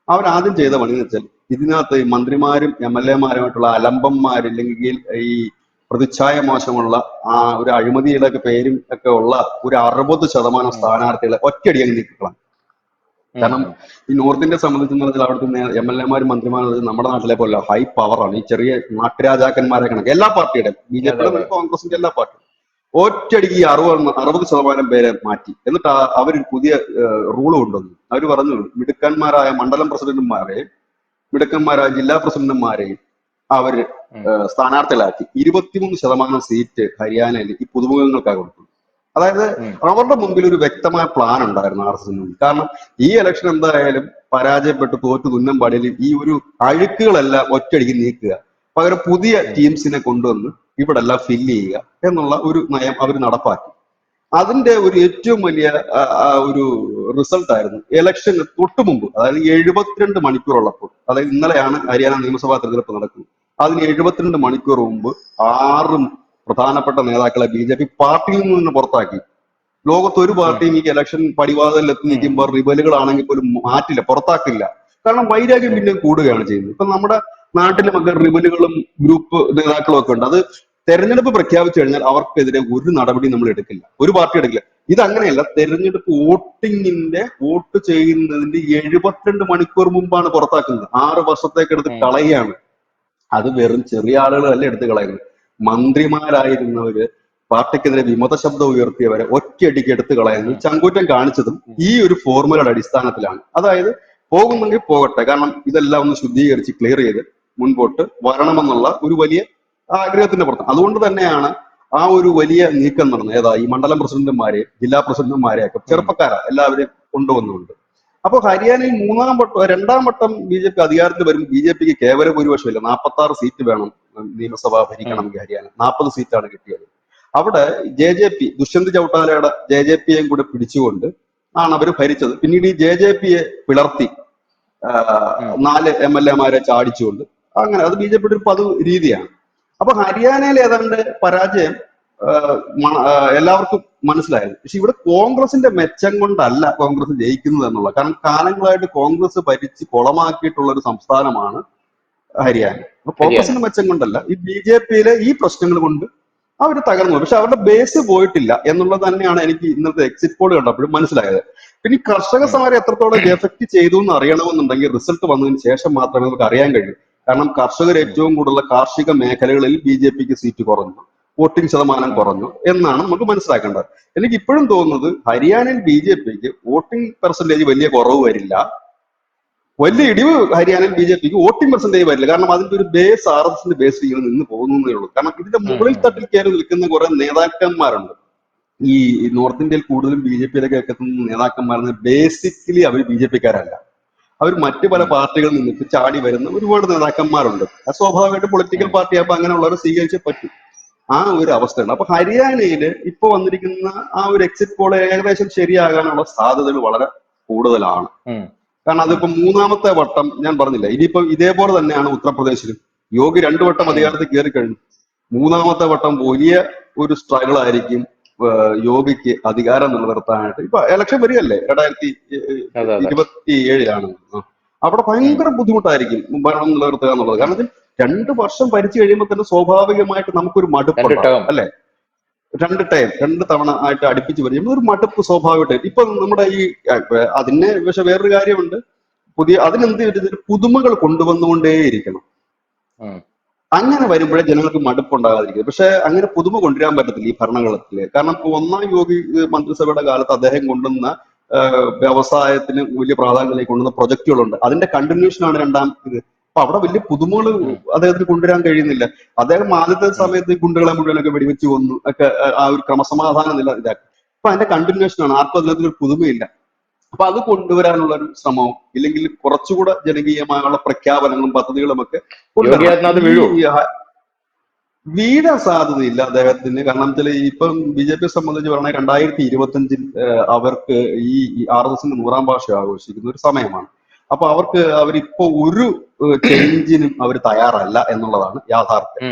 അവരാദ്യം ചെയ്ത പണി എന്ന് വെച്ചാൽ, ഇതിനകത്ത് ഈ മന്ത്രിമാരും MLA-മാരുമായിട്ടുള്ള അലമ്പന്മാരില്ലെങ്കിൽ ഈ പ്രതിച്ഛായ മോശമുള്ള ആ ഒരു അഴിമതിയുടെ ഒക്കെ പേരും ഒക്കെ ഉള്ള ഒരു 60% സ്ഥാനാർത്ഥികളെ ഒറ്റയടി അങ്ങ് നീക്കിക്കളാം. കാരണം ഈ നോർത്ത് ഇന്ത്യയെ സംബന്ധിച്ചെന്ന് പറഞ്ഞാൽ അവിടുത്തെ MLA-മാരും മന്ത്രിമാരും നമ്മുടെ നാട്ടിലെ പോലെ ഹൈ പവറാണ്. ഈ ചെറിയ നാട്ടുരാജാക്കന്മാരെ കണക്ക് എല്ലാ പാർട്ടിയുടെ, BJP-യുടെ, കോൺഗ്രസിന്റെ എല്ലാ പാർട്ടിയും ഒറ്റയടിക്ക് ഈ 60% പേരെ മാറ്റി. എന്നിട്ട് അവരൊരു പുതിയ റൂള് കൊണ്ടുവന്നു. അവർ പറഞ്ഞു, മിടുക്കന്മാരായ മണ്ഡലം പ്രസിഡന്റുമാരെയും മിടുക്കന്മാരായ ജില്ലാ പ്രസിഡന്റുമാരെയും അവര് സ്ഥാനാർത്ഥികളാക്കി. 23% സീറ്റ് ഹരിയാനയിൽ ഈ പുതുമുഖങ്ങൾക്കായി കൊടുത്തു. അതായത് അവരുടെ മുമ്പിൽ ഒരു വ്യക്തമായ പ്ലാൻ ഉണ്ടായിരുന്നു RSSന് മുമ്പിൽ. കാരണം ഈ ഇലക്ഷൻ എന്തായാലും പരാജയപ്പെട്ട് തോറ്റു തുന്നം പാടിയിൽ ഈ ഒരു അഴുക്കുകളെല്ലാം ഒറ്റയടിക്ക് നീക്കുക, പകരം പുതിയ ടീംസിനെ കൊണ്ടുവന്ന് ഇവിടെ എല്ലാം ഫില്ല് ചെയ്യുക എന്നുള്ള ഒരു നയം അവർ നടപ്പാക്കി. അതിന്റെ ഒരു ഏറ്റവും വലിയ ഒരു റിസൾട്ട് ആയിരുന്നു ഇലക്ഷന് തൊട്ടു മുമ്പ്, അതായത് 72 മണിക്കൂറുള്ളപ്പോൾ, അതായത് ഇന്നലെയാണ് ഹരിയാന നിയമസഭാ തെരഞ്ഞെടുപ്പ് നടക്കുന്നത്. അതിന് 72 മണിക്കൂർ മുമ്പ് 6 പ്രധാനപ്പെട്ട നേതാക്കളെ BJP പാർട്ടിയിൽ നിന്ന് പുറത്താക്കി. ലോകത്ത് ഒരു പാർട്ടിയും ഈ ഇലക്ഷൻ പടിവാതിൽ എത്തി നിൽക്കുമ്പോൾ റിബലുകളാണെങ്കിൽ പോലും മാറ്റില്ല, പുറത്താക്കില്ല. കാരണം വൈരാഗ്യം പിന്നെ കൂടുകയാണ് ചെയ്യുന്നത്. ഇപ്പൊ നമ്മുടെ നാട്ടിലുമൊക്കെ റിബലുകളും ഗ്രൂപ്പ് നേതാക്കളും ഒക്കെ ഉണ്ട്. അത് തെരഞ്ഞെടുപ്പ് പ്രഖ്യാപിച്ചു കഴിഞ്ഞാൽ അവർക്കെതിരെ ഒരു നടപടി നമ്മൾ എടുക്കില്ല, ഒരു പാർട്ടി എടുക്കില്ല. ഇതങ്ങനെയല്ല, തെരഞ്ഞെടുപ്പ് വോട്ട് ചെയ്യുന്നതിന്റെ 72 മണിക്കൂർ മുമ്പാണ് പുറത്താക്കുന്നത്. 6 വർഷത്തേക്ക് എടുത്ത് കളയുകയാണ്. അത് വെറും ചെറിയ ആളുകളല്ല എടുത്ത് കളയുന്നത്, മന്ത്രിമാരായിരുന്നവര്, പാർട്ടിക്കെതിരെ വിമത ശബ്ദം ഉയർത്തിയവരെ ഒറ്റയടിക്ക് എടുത്തു കളയുന്നത്, ചങ്കൂറ്റം കാണിച്ചതും ഈ ഒരു ഫോർമുലയുടെ അടിസ്ഥാനത്തിലാണ്. അതായത് പോകുന്നെങ്കിൽ പോകട്ടെ, കാരണം ഇതെല്ലാം ഒന്ന് ശുദ്ധീകരിച്ച് ക്ലിയർ ചെയ്ത് മുൻപോട്ട് വരണമെന്നുള്ള ഒരു വലിയ ആഗ്രഹത്തിന്റെ പുറത്ത്. അതുകൊണ്ട് തന്നെയാണ് ആ ഒരു വലിയ നീക്കം നടന്നത്. ഏതാ, ഈ മണ്ഡലം പ്രസിഡന്റുമാരെ, ജില്ലാ പ്രസിഡന്റുമാരെ ഒക്കെ ചെറുപ്പക്കാരാ എല്ലാവരെയും കൊണ്ടുവന്നുകൊണ്ട്. അപ്പൊ ഹരിയാനയിൽ 2ാം വട്ടം BJP അധികാരത്തിൽ വരും. BJPക്ക് കേവല ഭൂരിപക്ഷമില്ല, 46 സീറ്റ് വേണം നിയമസഭ ഭരിക്കണമെങ്കിൽ. ഹരിയാന 40 സീറ്റാണ് കിട്ടിയത്. അവിടെ JJP, ദുഷ്യന്ത് ചൌട്ടാലയുടെ JJP-യെയും കൂടെ പിടിച്ചുകൊണ്ട് ആണ് അവർ ഭരിച്ചത്. പിന്നീട് ഈ JJP-യെ പിളർത്തി 4 MLA-മാരെ ചാടിച്ചുകൊണ്ട്, അങ്ങനെ അത് BJP-യുടെ ഒരു പതിവ് രീതിയാണ്. അപ്പൊ ഹരിയാനയിൽ ഏതാണ്ട് പരാജയം എല്ലാവർക്കും മനസ്സിലായത്. പക്ഷെ ഇവിടെ കോൺഗ്രസിന്റെ മെച്ചം കൊണ്ടല്ല കോൺഗ്രസ് ജയിക്കുന്നത് എന്നുള്ള, കാരണം കാലങ്ങളായിട്ട് കോൺഗ്രസ് ഭരിച്ച് കുളമാക്കിയിട്ടുള്ള ഒരു സംസ്ഥാനമാണ് ഹരിയാന. അപ്പൊ കോൺഗ്രസിന്റെ മെച്ചം കൊണ്ടല്ല, ഈ BJP-യിലെ ഈ പ്രശ്നങ്ങൾ കൊണ്ട് അവർ തകർന്നു. പക്ഷെ അവരുടെ ബേസ് പോയിട്ടില്ല എന്നുള്ളത് തന്നെയാണ് എനിക്ക് ഇന്നത്തെ എക്സിറ്റ് പോൾ കണ്ടപ്പോഴും മനസ്സിലായത്. പിന്നെ ഈ കർഷക സമരം എത്രത്തോളം എഫക്ട് ചെയ്തു എന്ന് അറിയണമെന്നുണ്ടെങ്കിൽ റിസൾട്ട് വന്നതിന് ശേഷം മാത്രമേ നമുക്ക് അറിയാൻ കഴിയൂ. കാരണം കർഷകർ ഏറ്റവും കൂടുതലുള്ള കാർഷിക മേഖലകളിൽ BJP-ക്ക് സീറ്റ് കുറഞ്ഞു, വോട്ടിംഗ് ശതമാനം കുറഞ്ഞു എന്നാണ് നമുക്ക് മനസ്സിലാക്കേണ്ടത്. എനിക്ക് ഇപ്പോഴും തോന്നുന്നത് ഹരിയാനയിൽ BJP-ക്ക് വോട്ടിംഗ് പെർസെന്റേജ് വലിയ കുറവ് വരില്ല, വലിയ ഇടിവ് ഹരിയാനയിൽ BJP-ക്ക് വോട്ടിംഗ് പെർസെന്റേജ് വരില്ല. കാരണം അതിന്റെ ഒരു ബേസ് RSSന്റെ ബേസ് ഇങ്ങനെ നിന്ന് പോകുന്നേ ഉള്ളൂ. കാരണം ഇതിന്റെ മുകളിൽ തട്ടിൽ കയറി നിൽക്കുന്ന കുറെ നേതാക്കന്മാരുണ്ട്. ഈ നോർത്ത് ഇന്ത്യയിൽ കൂടുതലും BJP-യിലേക്ക് എത്തുന്ന നേതാക്കന്മാരെന്ന് ബേസിക്കലി അവർ BJP-ക്കാരല്ല, അവർ മറ്റു പല പാർട്ടികളിൽ നിന്നിട്ട് ചാടി വരുന്ന ഒരുപാട് നേതാക്കന്മാരുണ്ട്. സ്വാഭാവികമായിട്ട് പൊളിറ്റിക്കൽ പാർട്ടി ആകുമ്പോൾ അങ്ങനെയുള്ളവരെ സ്വീകരിച്ചേ പറ്റും. ആ ഒരു അവസ്ഥയുണ്ട്. അപ്പൊ ഹരിയാനയില് ഇപ്പൊ വന്നിരിക്കുന്ന ആ ഒരു എക്സിറ്റ് പോൾ ഏകദേശം ശരിയാകാനുള്ള സാധ്യതകൾ വളരെ കൂടുതലാണ്. കാരണം അതിപ്പോ 3ാമത്തെ വട്ടം ഞാൻ പറഞ്ഞില്ല, ഇനിയിപ്പോ ഇതേപോലെ തന്നെയാണ് ഉത്തർപ്രദേശിലും. യോഗി 2 വട്ടം അധികാരത്തിൽ കയറി കഴിഞ്ഞു. മൂന്നാമത്തെ വട്ടം വലിയ ഒരു സ്ട്രഗിൾ ആയിരിക്കും യോഗിക്ക് അധികാരം നിലനിർത്താനായിട്ട്. ഇപ്പൊ ഇലക്ഷൻ വരികയല്ലേ, 2027 അവിടെ ഭയങ്കര ബുദ്ധിമുട്ടായിരിക്കും ഭരണം നിലനിർത്തുക എന്നുള്ളത്. കാരണം 2 വർഷം ഭരിച്ചു കഴിയുമ്പോൾ തന്നെ സ്വാഭാവികമായിട്ട് നമുക്കൊരു മടുപ്പുണ്ടാകും അല്ലെ. 2 തവണ ആയിട്ട് അടുപ്പിച്ച് വരുമ്പോൾ ഒരു മടുപ്പ് സ്വാഭാവികമായിട്ട്. ഇപ്പൊ നമ്മുടെ ഈ അതിന് പക്ഷെ വേറൊരു കാര്യമുണ്ട്, അതിനെന്ത് ചെയ്തിട്ട് പുതുമകൾ കൊണ്ടുവന്നുകൊണ്ടേയിരിക്കണം. അങ്ങനെ വരുമ്പോഴേ ജനങ്ങൾക്ക് മടുപ്പുണ്ടാകാതിരിക്കും. പക്ഷെ അങ്ങനെ പുതുമ കൊണ്ടുവരാൻ പറ്റത്തില്ല ഈ ഭരണകൂടത്തില്. കാരണം ഇപ്പൊ ഒന്നാം യോഗി മന്ത്രിസഭയുടെ കാലത്ത് അദ്ദേഹം കൊണ്ടുവന്ന വ്യവസായത്തിന് വലിയ പ്രാധാന്യത്തിലേക്ക് കൊണ്ടുവന്ന പ്രൊജക്ടുകളുണ്ട്. അതിന്റെ കണ്ടിന്യൂഷനാണ് രണ്ടാം ഇത്. അപ്പൊ അവിടെ വലിയ പുതുമകൾ അദ്ദേഹത്തിന് കൊണ്ടുവരാൻ കഴിയുന്നില്ല. അദ്ദേഹം ആദ്യത്തെ സമയത്ത് ഗുണ്ടകളെ മുഴുവനൊക്കെ വെടിവെച്ച് കൊന്നു ഒക്കെ ആ ഒരു ക്രമസമാധാനം ഇതാക്കി. അപ്പൊ അതിന്റെ കണ്ടിന്യൂഷനാണ്. ആർക്കും അതിനകത്തൊരു പുതുമയില്ല. അപ്പൊ അത് കൊണ്ടുവരാനുള്ള ഒരു ശ്രമവും, ഇല്ലെങ്കിൽ കുറച്ചുകൂടെ ജനകീയമായുള്ള പ്രഖ്യാപനങ്ങളും പദ്ധതികളും ഒക്കെ കൊണ്ടുവരണം. വീഴാൻ സാധ്യതയില്ല അദ്ദേഹത്തിന്. കാരണം വെച്ചാൽ ഇപ്പം BJP സംബന്ധിച്ച് പറഞ്ഞാൽ 2025 അവർക്ക് ഈ RSSന്റെ 100ാം വാർഷികം ആഘോഷിക്കുന്ന ഒരു സമയമാണ്. അപ്പൊ അവരിപ്പോ ഒരു ചേഞ്ചിനും അവർ തയ്യാറല്ല എന്നുള്ളതാണ് യാഥാർത്ഥ്യം.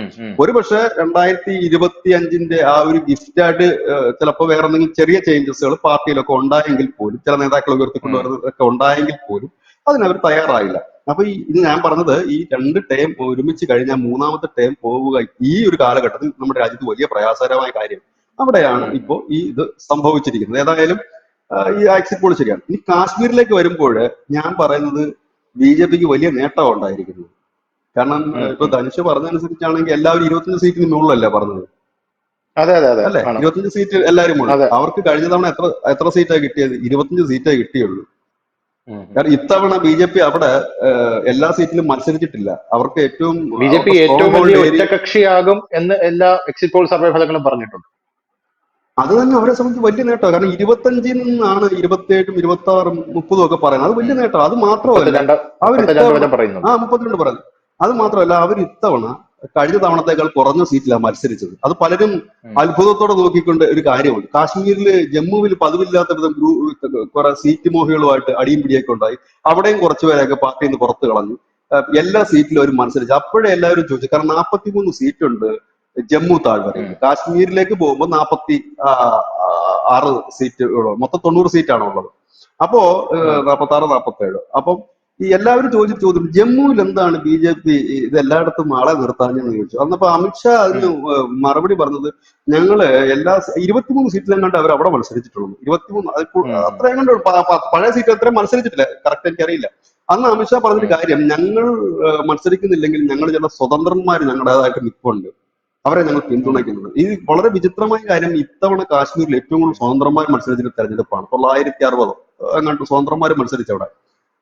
ഒരുപക്ഷെ 2025 ആ ഒരു ഗിഫ്റ്റായിട്ട് ചിലപ്പോൾ വേറെ എന്തെങ്കിലും ചെറിയ ചേഞ്ചസുകൾ പാർട്ടിയിലൊക്കെ ഉണ്ടായെങ്കിൽ പോലും, ചില നേതാക്കൾ ഉയർത്തിക്കൊണ്ടുവരുന്നതൊക്കെ ഉണ്ടായെങ്കിൽ പോലും അതിനവർ തയ്യാറായില്ല. അപ്പൊ ഇത് ഞാൻ പറഞ്ഞത്, ഈ 2 ടേം ഒരുമിച്ച് കഴിഞ്ഞാൽ 3ാമത്തെ ടേം പോവുക ഈ ഒരു കാലഘട്ടത്തിൽ നമ്മുടെ രാജ്യത്ത് വലിയ പ്രയാസകരമായ കാര്യം. അവിടെയാണ് ഇപ്പോ ഈ ഇത് സംഭവിച്ചിരിക്കുന്നത്. ഏതായാലും ഈ എക്സിറ്റ് പോൾ ശരിയാണ്. ഇനി കാശ്മീരിലേക്ക് വരുമ്പോൾ ഞാൻ പറയുന്നത് BJPക്ക് വലിയ നേട്ടം ഉണ്ടായിരിക്കുന്നത്. കാരണം ഇപ്പൊ ധനുഷ് പറഞ്ഞതനുസരിച്ചാണെങ്കിൽ എല്ലാവരും 25 സീറ്റിന് മുകളിലല്ല പറഞ്ഞത് അല്ലെ. 25 സീറ്റ് എല്ലാവരും മുകളിൽ. അവർക്ക് കഴിഞ്ഞ തവണ എത്ര സീറ്റാണ് കിട്ടിയത്? 25 സീറ്റേ കിട്ടിയുള്ളൂ. കാരണം ഇത്തവണ BJP അവിടെ എല്ലാ സീറ്റിലും മത്സരിച്ചിട്ടില്ല. അവർക്ക് ഏറ്റവും വലിയ ഒറ്റകക്ഷിയാകും എന്ന് എല്ലാ എക്സിറ്റ് പോൾ സർവേ ഫലങ്ങളും പറഞ്ഞിട്ടുണ്ട്. അത് തന്നെ അവരെ സംബന്ധിച്ച് വലിയ നേട്ടം. കാരണം 25 നിന്നാണ് 27ഉം 26ഉം 30ഉം ഒക്കെ പറയുന്നത്. അത് വലിയ നേട്ടം. അത് മാത്രമല്ല അവർ 32 പറയുന്നത്. അത് മാത്രമല്ല അവർ ഇത്തവണ കഴിഞ്ഞ തവണത്തേക്കാൾ കുറഞ്ഞ സീറ്റിലാണ് മത്സരിച്ചത്. അത് പലരും അത്ഭുതത്തോടെ നോക്കിക്കൊണ്ട് ഒരു കാര്യമുണ്ട്. കാശ്മീരിൽ ജമ്മുവിൽ പതിവില്ലാത്ത വിധം കുറെ സീറ്റ് മോഹികളുമായിട്ട് അടിയും പിടിയൊക്കെ ഉണ്ടായി. അവിടെയും കുറച്ചുപേരെയൊക്കെ പാർട്ടിയിൽ നിന്ന് പുറത്തു കളഞ്ഞു. എല്ലാ സീറ്റിലും അവർ മത്സരിച്ചു. അപ്പോഴേ എല്ലാവരും ചോദിച്ചു. കാരണം 43 സീറ്റുണ്ട് ജമ്മു താഴ്വരയിൽ. കാശ്മീരിലേക്ക് പോകുമ്പോൾ 46 സീറ്റുകളോ, മൊത്തം 90 സീറ്റാണ് ഉള്ളത്. അപ്പോ 46, 47. അപ്പം ഈ എല്ലാവരും ചോദ്യം ജമ്മുവിൽ എന്താണ് BJP ഇത് എല്ലായിടത്തും ആളെ നിർത്താഞ്ഞെന്ന് ചോദിച്ചു. അന്നപ്പോ അമിത്ഷാ അതിന് മറുപടി പറഞ്ഞത്, ഞങ്ങള് 23 സീറ്റിലും കണ്ട് അവർ അവിടെ മത്സരിച്ചിട്ടുള്ളൂ. 23 അത്രയും കണ്ട് പഴയ സീറ്റ് അത്രയും മത്സരിച്ചിട്ടില്ല. കറക്റ്റ് എനിക്കറിയില്ല. അന്ന് അമിത്ഷാ പറഞ്ഞൊരു കാര്യം, ഞങ്ങൾ മത്സരിക്കുന്നില്ലെങ്കിൽ ഞങ്ങൾ ചില സ്വതന്ത്രന്മാർ ഞങ്ങളുടേതായിട്ട് നിൽപ്പുണ്ട്, അവരെ ഞങ്ങൾ പിന്തുണയ്ക്കുന്നത്. ഈ വളരെ വിചിത്രമായ കാര്യം, ഇത്തവണ കാശ്മീരിൽ ഏറ്റവും കൂടുതൽ സ്വതന്ത്രന്മാർ മത്സരിച്ചിട്ട് തെരഞ്ഞെടുപ്പാണ്. 960 അങ്ങോട്ട് സ്വതന്ത്രന്മാർ മത്സരിച്ചവിടെ.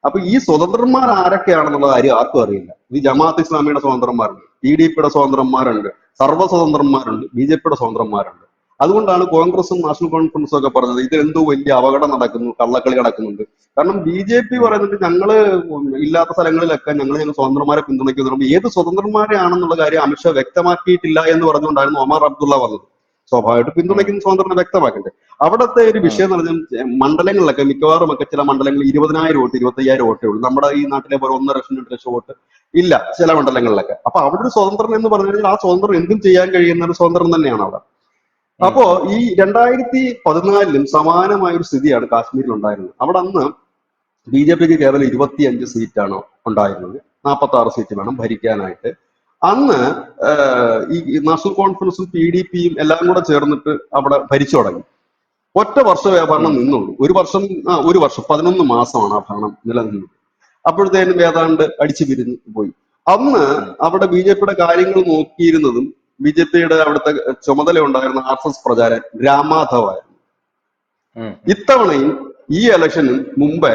അപ്പൊ ഈ സ്വതന്ത്രന്മാർ ആരൊക്കെയാണെന്നുള്ള കാര്യം ആർക്കും അറിയില്ല. ഈ ജമാഅത്ത് ഇസ്ലാമിയുടെ സ്വതന്ത്രന്മാരുണ്ട്, PDPയുടെ സ്വതന്ത്രന്മാരുണ്ട്, സർവ്വ സ്വതന്ത്രന്മാരുണ്ട്, BJPയുടെ സ്വതന്ത്രന്മാരുണ്ട്. അതുകൊണ്ടാണ് കോൺഗ്രസും നാഷണൽ കോൺഫറൻസും ഒക്കെ പറഞ്ഞത് ഇതെന്തോ വലിയ അപകടം നടക്കുന്നു, കള്ളക്കളി നടക്കുന്നുണ്ട്. കാരണം BJP പറയുന്നത് ഞങ്ങള് ഇല്ലാത്ത സ്ഥലങ്ങളിലൊക്കെ ഞങ്ങൾ സ്വതന്ത്രന്മാരെ പിന്തുണയ്ക്കുന്നുണ്ട്. ഏത് സ്വതന്ത്രന്മാരെയാണെന്നുള്ള കാര്യം അമിത്ഷാ വ്യക്തമാക്കിയിട്ടില്ല എന്ന് പറഞ്ഞുകൊണ്ടായിരുന്നു ഒമർ അബ്ദുള്ള വന്നത്. സ്വാഭാവികമായിട്ട് പിന്തുണയ്ക്കുന്ന സ്വതന്ത്രനെ വ്യക്തമാക്കണ്ടേ. അവിടുത്തെ ഒരു വിഷയം എന്ന് പറഞ്ഞാൽ മണ്ഡലങ്ങളിലൊക്കെ മിക്കവാറും ഒക്കെ ചില മണ്ഡലങ്ങളിൽ 20,000 വോട്ട് 25,000 വോട്ടേ ഉള്ളൂ. നമ്മുടെ ഈ നാട്ടിലെ പോലെ 1.5 ലക്ഷം 2 ലക്ഷം വോട്ട് ഇല്ല ചില മണ്ഡലങ്ങളിലൊക്കെ. അപ്പൊ അവിടെ ഒരു സ്വതന്ത്രൻ എന്ന് പറഞ്ഞു കഴിഞ്ഞാൽ ആ സ്വതന്ത്രം എന്തും ചെയ്യാൻ കഴിയുന്ന ഒരു സ്വതന്ത്രം തന്നെയാണ് അവിടെ. അപ്പോ ഈ 2014 സമാനമായ ഒരു സ്ഥിതിയാണ് കാശ്മീരിൽ ഉണ്ടായിരുന്നത്. അവിടെ അന്ന് BJPക്ക് കേവലം 25 സീറ്റാണ് ഉണ്ടായിരുന്നത്. 46 സീറ്റ് വേണം ഭരിക്കാനായിട്ട്. അന്ന് ഈ നാഷണൽ കോൺഫറൻസും PDPയും എല്ലാം കൂടെ ചേർന്നിട്ട് അവിടെ ഭരിച്ചു തുടങ്ങി. ഒറ്റ വർഷം ഭരണം നിന്നുള്ളൂ. ഒരു വർഷം 11 മാസമാണ് ആ ഭരണം നിലനിന്നത്. അപ്പോഴത്തേനും ഏതാണ്ട് അടിച്ചു പിരിഞ്ഞ് പോയി. അന്ന് അവിടെ BJPയുടെ കാര്യങ്ങൾ നോക്കിയിരുന്നതും BJPയുടെ അവിടുത്തെ ചുമതല ഉണ്ടായിരുന്ന RSS പ്രചാരൻ രാംമാധവായിരുന്നു. ഇത്തവണയും ഈ ഇലക്ഷന് മുമ്പേ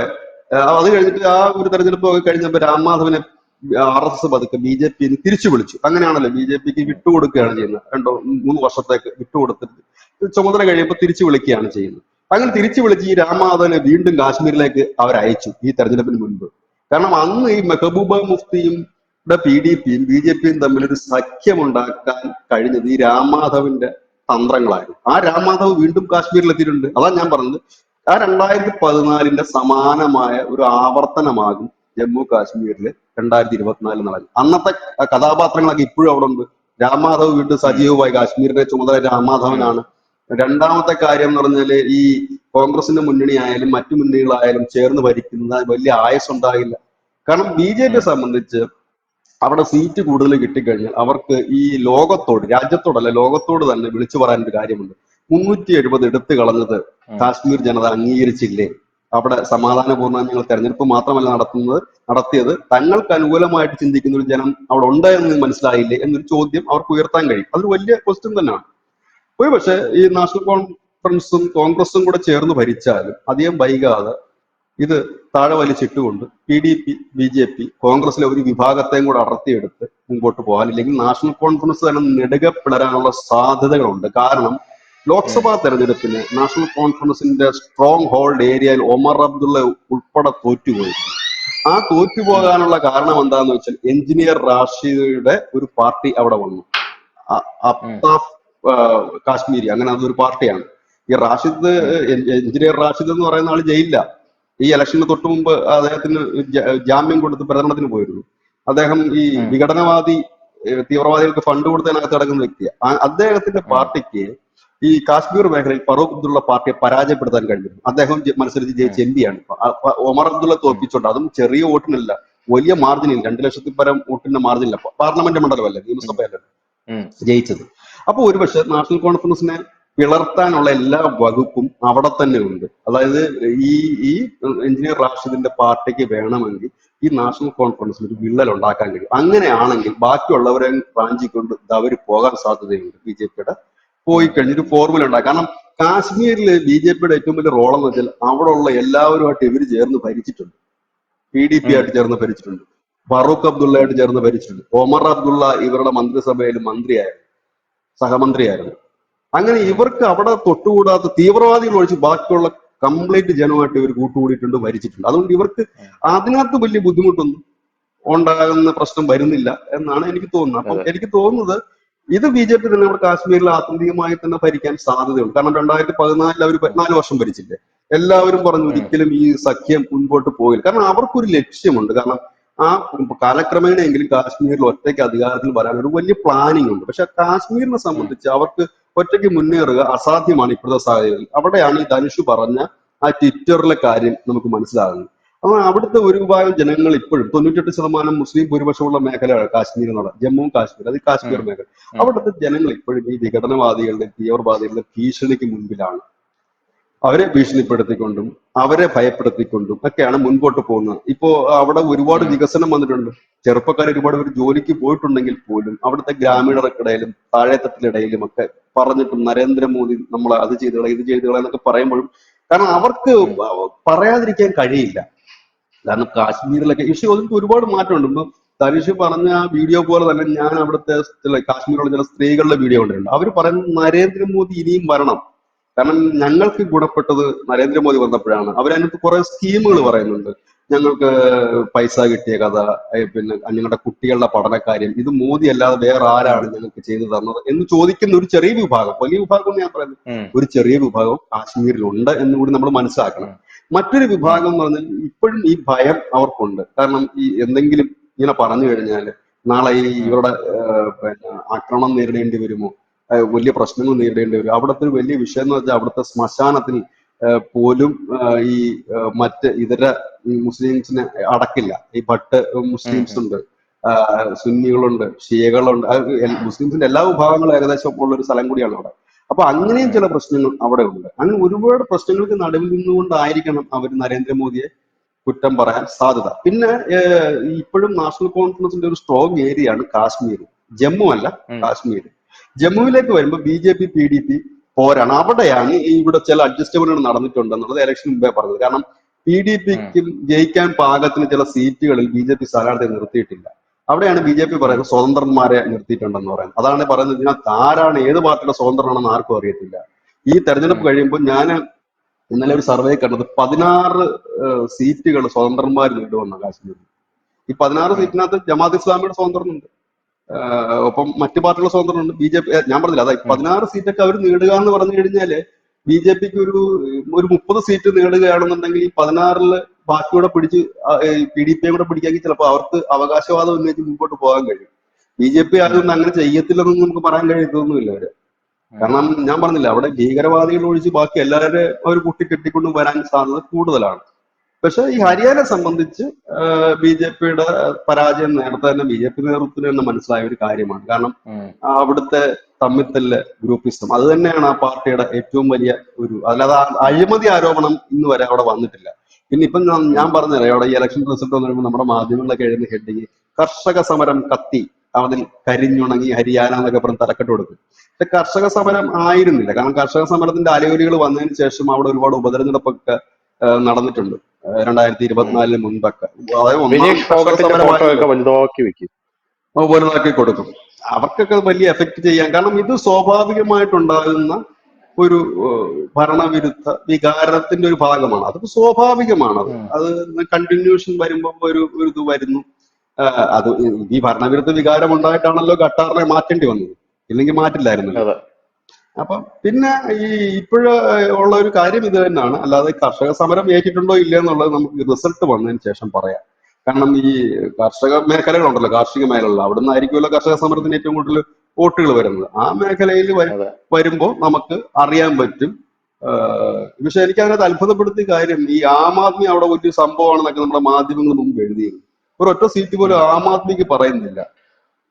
അത് കഴിഞ്ഞിട്ട് ആ ഒരു തെരഞ്ഞെടുപ്പ് കഴിഞ്ഞപ്പോൾ രാംമാധവനെ RSS പതുക്കെ BJP തിരിച്ചു വിളിച്ചു. അങ്ങനെയാണല്ലോ BJPക്ക് വിട്ടുകൊടുക്കുകയാണ് ചെയ്യുന്നത്. 2-3 വർഷത്തേക്ക് വിട്ടുകൊടുത്തിട്ട് ചുമതല കഴിയുമ്പോൾ തിരിച്ചു വിളിക്കുകയാണ് ചെയ്യുന്നത്. അങ്ങനെ തിരിച്ചു വിളിച്ച് ഈ രാംമാധവനെ വീണ്ടും കാശ്മീരിലേക്ക് അവരയച്ചു ഈ തെരഞ്ഞെടുപ്പിന് മുൻപ്. കാരണം അന്ന് ഈ മെഹബൂബ മുഫ്തിയും PDPയും BJPയും തമ്മിൽ ഒരു സഖ്യമുണ്ടാക്കാൻ കഴിഞ്ഞത് ഈ രാംമാധവിന്റെ തന്ത്രങ്ങളായിരുന്നു. ആ രാംമാധവ് വീണ്ടും കാശ്മീരിൽ എത്തിയിട്ടുണ്ട്. അതാണ് ഞാൻ പറഞ്ഞത്, ആ 2014 സമാനമായ ഒരു ആവർത്തനമാകും ജമ്മു കാശ്മീരിൽ 2024 നടക്കും. അന്നത്തെ കഥാപാത്രങ്ങളൊക്കെ ഇപ്പോഴും അവിടെ ഉണ്ട്. രാംമാധവ് വീണ്ടും ഉം, സജീവമായി, കാശ്മീരിന്റെ ചുമതല ഉം, രാംമാധവനാണ്. രണ്ടാമത്തെ കാര്യം എന്ന് പറഞ്ഞാല് ഈ കോൺഗ്രസിന്റെ മുന്നണി ആയാലും മറ്റു മുന്നണികളായാലും ചേർന്ന് ഭരിക്കുന്ന വലിയ ആയുസ് ഉണ്ടാകില്ല. കാരണം BJP ഉം, സംബന്ധിച്ച് അവിടെ സീറ്റ് കൂടുതൽ കിട്ടിക്കഴിഞ്ഞാൽ അവർക്ക് ഈ ലോകത്തോട്, രാജ്യത്തോടല്ല ലോകത്തോട് തന്നെ വിളിച്ചു പറയാൻ ഒരു കാര്യമുണ്ട്. 370 എടുത്തു കളഞ്ഞത് ഉം, കാശ്മീർ ജനത അംഗീകരിച്ചില്ലേ? അവിടെ സമാധാനപൂർണ്ണ ഞങ്ങൾ തെരഞ്ഞെടുപ്പ് മാത്രമല്ല നടത്തിയത്, തങ്ങൾക്ക് അനുകൂലമായിട്ട് ചിന്തിക്കുന്ന ഒരു ജനം അവിടെ ഉണ്ട് എന്ന് മനസ്സിലായില്ലേ എന്നൊരു ചോദ്യം അവർക്ക് ഉയർത്താൻ കഴിയും. അതൊരു വലിയ ക്വസ്റ്റ്യൻ തന്നെയാണ്. ഒരു പക്ഷേ ഈ നാഷണൽ കോൺഫറൻസും കോൺഗ്രസും കൂടെ ചേർന്ന് ഭരിച്ചാലും അധികം വൈകാതെ ഇത് താഴെ വലിച്ചിട്ടുകൊണ്ട് PDP, BJP, കോൺഗ്രസിലെ ഒരു വിഭാഗത്തെയും കൂടെ അടർത്തിയെടുത്ത് മുമ്പോട്ട് പോകാൻ, ഇല്ലെങ്കിൽ നാഷണൽ കോൺഫറൻസ് തന്നെ നെടുകെ പിളരാനുള്ള സാധ്യതകളുണ്ട്. കാരണം ഉം, ലോക്സഭാ തെരഞ്ഞെടുപ്പിന് നാഷണൽ കോൺഫറൻസിന്റെ സ്ട്രോങ് ഹോൾഡ് ഏരിയയിൽ ഒമർ അബ്ദുള്ള ഉൾപ്പെടെ തോറ്റുപോയി. ആ ഉം, തോറ്റുപോകാനുള്ള കാരണം എന്താന്ന് വെച്ചാൽ എഞ്ചിനീയർ റാഷിദയുടെ ഒരു പാർട്ടി അവിടെ വന്നു. ഉം, അഫ്താഫ് കാശ്മീരി, അങ്ങനെ അതൊരു പാർട്ടിയാണ്. ഈ റാഷിദ്, ഉം, എഞ്ചിനീയർ റാഷിദ് എന്ന് പറയുന്ന ആള് ജയിലില്ല. ഈ ഇലക്ഷന് തൊട്ട് മുമ്പ് അദ്ദേഹത്തിന് ജാമ്യം കൊടുത്ത് പ്രചരണത്തിന് പോയിരുന്നു. അദ്ദേഹം ഈ ഉം, വിഘടനവാദി തീവ്രവാദികൾക്ക് ഫണ്ട് കൊടുത്തതിനകത്ത് കിടക്കുന്ന വ്യക്തിയാണ്. അദ്ദേഹത്തിന്റെ ഉം, പാർട്ടിക്ക് ഈ കാശ്മീർ മേഖലയിൽ ഫറൂഖ് അബ്ദുള്ള പാർട്ടിയെ പരാജയപ്പെടുത്താൻ കഴിഞ്ഞിരുന്നു. അദ്ദേഹം മത്സരിച്ച് ജയിച്ച ഉം, MP ആണ്. ഒമർ അബ്ദുള്ള ഉം, തോൽപ്പിച്ചോണ്ട്, അതും ചെറിയ വോട്ടിനല്ല, വലിയ മാർജിനിൽ, 2 ലക്ഷത്തിൽ പരം വോട്ടിന്റെ മാർജിനില്ല. പാർലമെന്റ് മണ്ഡലമല്ലേ, ഉം, നിയമസഭയല്ലേ ഉം, ജയിച്ചത്. അപ്പൊ ഒരുപക്ഷെ നാഷണൽ കോൺഫറൻസിനെ പിളർത്താനുള്ള എല്ലാ വകുപ്പും അവിടെ തന്നെ ഉണ്ട്. അതായത് ഈ ഈ എഞ്ചിനീയർ റാഷിദിന്റെ പാർട്ടിക്ക് വേണമെങ്കിൽ ഈ നാഷണൽ കോൺഫറൻസിൽ ഒരു വിള്ളൽ ഉണ്ടാക്കാൻ കഴിയും. അങ്ങനെയാണെങ്കിൽ ബാക്കിയുള്ളവരെ റാഞ്ചിക്കൊണ്ട് അവർ പോകാൻ സാധ്യതയുണ്ട്. BJP പോയി ഉം, കഴിഞ്ഞൊരു ഫോർമുല ഉണ്ടാകും. കാരണം കാശ്മീരിൽ BJP ഏറ്റവും വലിയ റോൾ എന്ന് വെച്ചാൽ അവിടെ ഉള്ള എല്ലാവരുമായിട്ട് ഇവർ ചേർന്ന് ഭരിച്ചിട്ടുണ്ട്. PDP ഉം, ആയിട്ട് ചേർന്ന് ഭരിച്ചിട്ടുണ്ട്. ഫറൂഖ് അബ്ദുള്ളയായിട്ട് ചേർന്ന് ഭരിച്ചിട്ടുണ്ട്. ഒമർ അബ്ദുള്ള ഇവരുടെ മന്ത്രിസഭയിൽ മന്ത്രിയായിരുന്നു, സഹമന്ത്രിയായിരുന്നു. അങ്ങനെ ഉം, ഇവർക്ക് അവിടെ തൊട്ടുകൂടാത്ത തീവ്രവാദികൾ ഒഴിച്ച് ബാക്കിയുള്ള കംപ്ലീറ്റ് ജനമായിട്ട് ഇവർ കൂട്ടുകൂടിയിട്ടുണ്ട്, ഭരിച്ചിട്ടുണ്ട്. അതുകൊണ്ട് ഇവർക്ക് ഉം. അതിനകത്ത് വലിയ ബുദ്ധിമുട്ടൊന്നും ഉണ്ടാകുന്ന പ്രശ്നം വരുന്നില്ല എന്നാണ് എനിക്ക് തോന്നുന്നത്. അപ്പം അതെ. എനിക്ക് തോന്നുന്നത് ഇത് BJP തന്നെ ഇവിടെ കാശ്മീരിൽ ആത്യന്തികമായി തന്നെ ഭരിക്കാൻ സാധ്യതയുണ്ട്. കാരണം 2014 അവർ ഉം, 4 വർഷം ഭരിച്ചില്ലേ. എല്ലാവരും പറഞ്ഞു ഉം, ഒരിക്കലും ഈ സഖ്യം മുൻപോട്ട് പോകില്ല. കാരണം അവർക്കൊരു ലക്ഷ്യമുണ്ട്. കാരണം ആ കാലക്രമേണയെങ്കിലും കാശ്മീരിൽ ഒറ്റയ്ക്ക് അധികാരത്തിൽ വരാൻ ഒരു വലിയ പ്ലാനിങ് ഉണ്ട്. പക്ഷെ കാശ്മീരിനെ ഉം, സംബന്ധിച്ച് അവർക്ക് ഒറ്റയ്ക്ക് മുന്നേറുക അസാധ്യമാണ് ഇപ്പോഴത്തെ സാഹചര്യത്തിൽ. അവിടെയാണ് ഈ ധനുഷ് പറഞ്ഞ ആ ട്വിറ്ററിലെ കാര്യം നമുക്ക് മനസ്സിലാകുന്നത്. അപ്പൊ അവിടുത്തെ ഒരു വിഭാഗം ജനങ്ങൾ ഇപ്പോഴും 98% മുസ്ലിം ഭൂരിപക്ഷമുള്ള മേഖലയാണ് കാശ്മീർ എന്നുള്ള, ജമ്മു കാശ്മീർ, അത് കാശ്മീർ ഉം, മേഖല. ഉം, അവിടുത്തെ ജനങ്ങൾ ഇപ്പോഴും ഈ വിഘടനവാദികളുടെ തീവ്രവാദികളുടെ ഭീഷണിക്ക് മുൻപിലാണ്. അവരെ ഭീഷണിപ്പെടുത്തിക്കൊണ്ടും അവരെ ഭയപ്പെടുത്തിക്കൊണ്ടും ഒക്കെയാണ് മുൻപോട്ട് പോകുന്നത്. ഇപ്പോ അവിടെ ഒരുപാട് ഉം, വികസനം വന്നിട്ടുണ്ട്. ചെറുപ്പക്കാർ ഒരുപാട് പേര് ജോലിക്ക് പോയിട്ടുണ്ടെങ്കിൽ പോലും അവിടുത്തെ ഗ്രാമീണർക്കിടയിലും താഴെത്തട്ടിലിടയിലും ഒക്കെ പറഞ്ഞിട്ടും നരേന്ദ്രമോദി നമ്മളെ അത് ചെയ്തുകളെ ഇത് ചെയ്തുകളെ എന്നൊക്കെ പറയുമ്പോഴും, കാരണം അവർക്ക് ഉം, പറയാതിരിക്കാൻ കഴിയില്ല. കാരണം കാശ്മീരിലൊക്കെ പക്ഷെ അതിന് ഒരുപാട് മാറ്റമുണ്ട്. ഇപ്പൊ തനിഷ് പറഞ്ഞ ആ വീഡിയോ പോലെ തന്നെ ഞാൻ അവിടുത്തെ കാശ്മീരിലുള്ള ചില സ്ത്രീകളുടെ വീഡിയോ കണ്ടിട്ടുണ്ട്. അവർ പറയുന്നത് നരേന്ദ്രമോദി ഇനിയും വരണം. കാരണം ഞങ്ങൾക്ക് ഗുണപ്പെട്ടത് നരേന്ദ്രമോദി വന്നപ്പോഴാണ്. അവരതിനകത്ത് കുറെ സ്കീമുകൾ ഉം, പറയുന്നുണ്ട്. ഞങ്ങൾക്ക് പൈസ കിട്ടിയ കഥ, പിന്നെ ഞങ്ങളുടെ കുട്ടികളുടെ പഠനക്കാര്യം, ഇത് മോദി അല്ലാതെ വേറെ ഉം, ആരാണ് ഞങ്ങൾക്ക് ചെയ്തു തന്നത് എന്ന് ചോദിക്കുന്ന ഒരു ചെറിയ വിഭാഗം, വലിയ വിഭാഗം എന്ന് ഞാൻ പറയുന്നത് ഉം, ഒരു ചെറിയ വിഭാഗം കാശ്മീരിലുണ്ട് എന്ന് കൂടി നമ്മൾ മനസ്സിലാക്കണം. ഉം, മറ്റൊരു ഉം, വിഭാഗം എന്ന് പറഞ്ഞാൽ ഇപ്പോഴും ഈ ഭയം അവർക്കുണ്ട്. കാരണം ഈ എന്തെങ്കിലും ഇങ്ങനെ പറഞ്ഞു കഴിഞ്ഞാൽ നാളെ ഈ ഉം, ഇവരുടെ പിന്നെ ആക്രമണം നേരിടേണ്ടി വരുമോ, വലിയ പ്രശ്നങ്ങൾ നേരിടേണ്ടി വരും. അവിടുത്തെ ഒരു വലിയ വിഷയം എന്ന് വെച്ചാൽ അവിടുത്തെ ശ്മശാനത്തിൽ പോലും ഈ മറ്റ് ഇതര മുസ്ലിംസിനെ അടക്കില്ല. ഈ ഭട്ട് ഉം, മുസ്ലിംസ് ഉം, ഉണ്ട്, സുന്നികളുണ്ട്, ഷിയകളുണ്ട്, മുസ്ലിംസിന്റെ എല്ലാ വിഭാഗങ്ങളും ഏകദേശം ഉള്ള ഒരു സ്ഥലം കൂടിയാണ് അവിടെ. അപ്പൊ അങ്ങനെയും ഉം, ചില പ്രശ്നങ്ങൾ അവിടെ ഉണ്ട്. അങ്ങനെ ഒരുപാട് പ്രശ്നങ്ങൾക്ക് നടുവിൽ നിന്നുകൊണ്ടായിരിക്കണം അവർ നരേന്ദ്രമോദിയെ കുറ്റം പറയാൻ സാധ്യത. പിന്നെ ഇപ്പോഴും നാഷണൽ കോൺഫറൻസിന്റെ ഒരു സ്ട്രോങ് ഏരിയ ആണ് കാശ്മീർ, ജമ്മു അല്ല, ഉം, കാശ്മീർ. ജമ്മുവിലേക്ക് വരുമ്പോൾ BJP PDP പോരാണ്. അവിടെയാണ് ഈ ഇവിടെ ചില അഡ്ജസ്റ്റ്മെന്റുകൾ നടന്നിട്ടുണ്ട് എന്നുള്ളത് ഇലക്ഷൻ മുമ്പേ പറഞ്ഞത്. കാരണം ഉം, PDPക്ക് ജയിക്കാൻ പാകത്തിന് ചില സീറ്റുകളിൽ BJP സ്ഥാനാർത്ഥിയെ നിർത്തിയിട്ടില്ല. അവിടെയാണ് BJP ഉം, പറയുന്നത് സ്വതന്ത്രന്മാരെ നിർത്തിയിട്ടുണ്ടെന്ന് പറയുന്നത്. അതാണ് പറയുന്നത്, ഇതിനകത്ത് ആരാണ് ഏത് പാർട്ടിയുടെ സ്വതന്ത്രമാണെന്ന് ആർക്കും അറിയത്തില്ല. ഈ തെരഞ്ഞെടുപ്പ് ഉം, കഴിയുമ്പോൾ ഞാൻ ഇന്നലെ ഒരു സർവേ കണ്ടത് 16 സീറ്റുകൾ സ്വതന്ത്രന്മാർ നേടുവന്ന കാശ്മീരിൽ. ഈ 16 ഉം, സീറ്റിനകത്ത് ജമാഅത്ത് ഇസ്ലാമിയുടെ സ്വതന്ത്രമുണ്ട്, ഒപ്പം മറ്റു പാർട്ടികളുടെ സ്വതന്ത്രമുണ്ട്. BJP ഞാൻ പറഞ്ഞില്ല, അതായത് ഉം, 16 സീറ്റൊക്കെ അവർ നേടുക എന്ന് പറഞ്ഞു കഴിഞ്ഞാല് BJPക്ക് ഒരു 30 സീറ്റ് നേടുകയാണെന്നുണ്ടെങ്കിൽ ഈ 16-ല് ബാക്കിയൂടെ പിടിച്ച് PDP കൂടെ പിടിക്കാമെങ്കിൽ ചിലപ്പോൾ അവർക്ക് അവകാശവാദം ഉന്നയിച്ച് മുമ്പോട്ട് പോകാൻ കഴിയും. BJP ആയതുകൊണ്ട് അങ്ങനെ ചെയ്യത്തില്ലെന്നൊന്നും നമുക്ക് പറയാൻ കഴിയത്തൊന്നുമില്ല അവര്. കാരണം ഞാൻ പറഞ്ഞില്ല, അവിടെ ഭീകരവാദികൾ ഒഴിച്ച് ബാക്കി എല്ലാവരും അവർ കൂട്ടിക്കെട്ടിക്കൊണ്ട് വരാൻ സാധ്യത കൂടുതലാണ്. പക്ഷെ ഈ ഹരിയാനയെ സംബന്ധിച്ച് BJP-യുടെ പരാജയം നേരത്തെ തന്നെ BJP നേതൃത്വത്തിന് തന്നെ മനസ്സിലായ ഒരു കാര്യമാണ്. കാരണം അവിടുത്തെ തമ്മിത്തല്ല്, ഗ്രൂപ്പിസം, അത് തന്നെയാണ് ആ പാർട്ടിയുടെ ഏറ്റവും വലിയ ഒരു, അല്ലാതെ അഴിമതി ആരോപണം ഇന്ന് വരെ അവിടെ വന്നിട്ടില്ല. പിന്നെ ഇപ്പം ഞാൻ പറഞ്ഞുതരാം, അവിടെ ഈ ഇലക്ഷൻ റിസൾട്ട് വന്നിരുമ്പോൾ നമ്മുടെ മാധ്യമങ്ങളിലൊക്കെ എഴുതുന്ന ഹെഡിങ് കർഷക സമരം കത്തി, അതിൽ കരിഞ്ഞുണങ്ങി ഹരിയാന എന്നൊക്കെ പറഞ്ഞ് തലക്കെട്ട് കൊടുക്കും. പക്ഷെ കർഷക സമരം ആയിരുന്നില്ല. കാരണം കർഷക സമരത്തിന്റെ അലയൊലികൾ വന്നതിന് ശേഷം അവിടെ ഒരുപാട് ഉപതെരഞ്ഞെടുപ്പൊക്കെ നടന്നിട്ടുണ്ട് 2024 മുൻപൊക്കെ. അതായത് ഒന്നാം കർഷക സമരമായിരുന്നു, വലുതാക്കി കൊടുക്കും. അവർക്കൊക്കെ വലിയ എഫക്ട് ചെയ്യാൻ, കാരണം ഇത് സ്വാഭാവികമായിട്ടുണ്ടാകുന്ന ഒരു ഭരണവിരുദ്ധ വികാരത്തിന്റെ ഒരു ഭാഗമാണ്. അത് സ്വാഭാവികമാണ്. അത് കണ്ടിന്യൂഷൻ വരുമ്പോൾ ഒരു ഇത് വരുന്നു. അത് ഈ ഭരണവിരുദ്ധ വികാരം ഉണ്ടായിട്ടാണല്ലോ ഖട്ടാറിനെ മാറ്റേണ്ടി വന്നത്, ഇല്ലെങ്കിൽ മാറ്റില്ലായിരുന്നല്ലോ. അപ്പൊ പിന്നെ ഈ ഇപ്പോഴ് ഉള്ള ഒരു കാര്യം ഇത് തന്നെയാണ്. അല്ലാതെ കർഷക സമരം ഏറ്റിട്ടുണ്ടോ ഇല്ല എന്നുള്ളത് നമുക്ക് റിസൾട്ട് വന്നതിന് ശേഷം പറയാം. കാരണം ഈ കർഷക മേഖലകളുണ്ടല്ലോ, കാർഷിക മേഖലകൾ, അവിടെ നിന്നായിരിക്കുമല്ലോ കർഷക സമരത്തിന് ഏറ്റവും കൂടുതൽ വോട്ടുകൾ വരുന്നത്. ആ മേഖലയിൽ വരുമ്പോൾ നമുക്ക് അറിയാൻ പറ്റും. പക്ഷെ എനിക്ക് അതിനകത്ത് അത്ഭുതപ്പെടുത്തിയ കാര്യം, ഈ ആം ആദ്മി അവിടെ വലിയ സംഭവമാണെന്നൊക്കെ നമ്മുടെ മാധ്യമങ്ങൾ മുമ്പ് എഴുതിയിരുന്നു. ഒരൊറ്റ സീറ്റ് പോലും ആം ആദ്മിക്ക് പറയുന്നില്ല.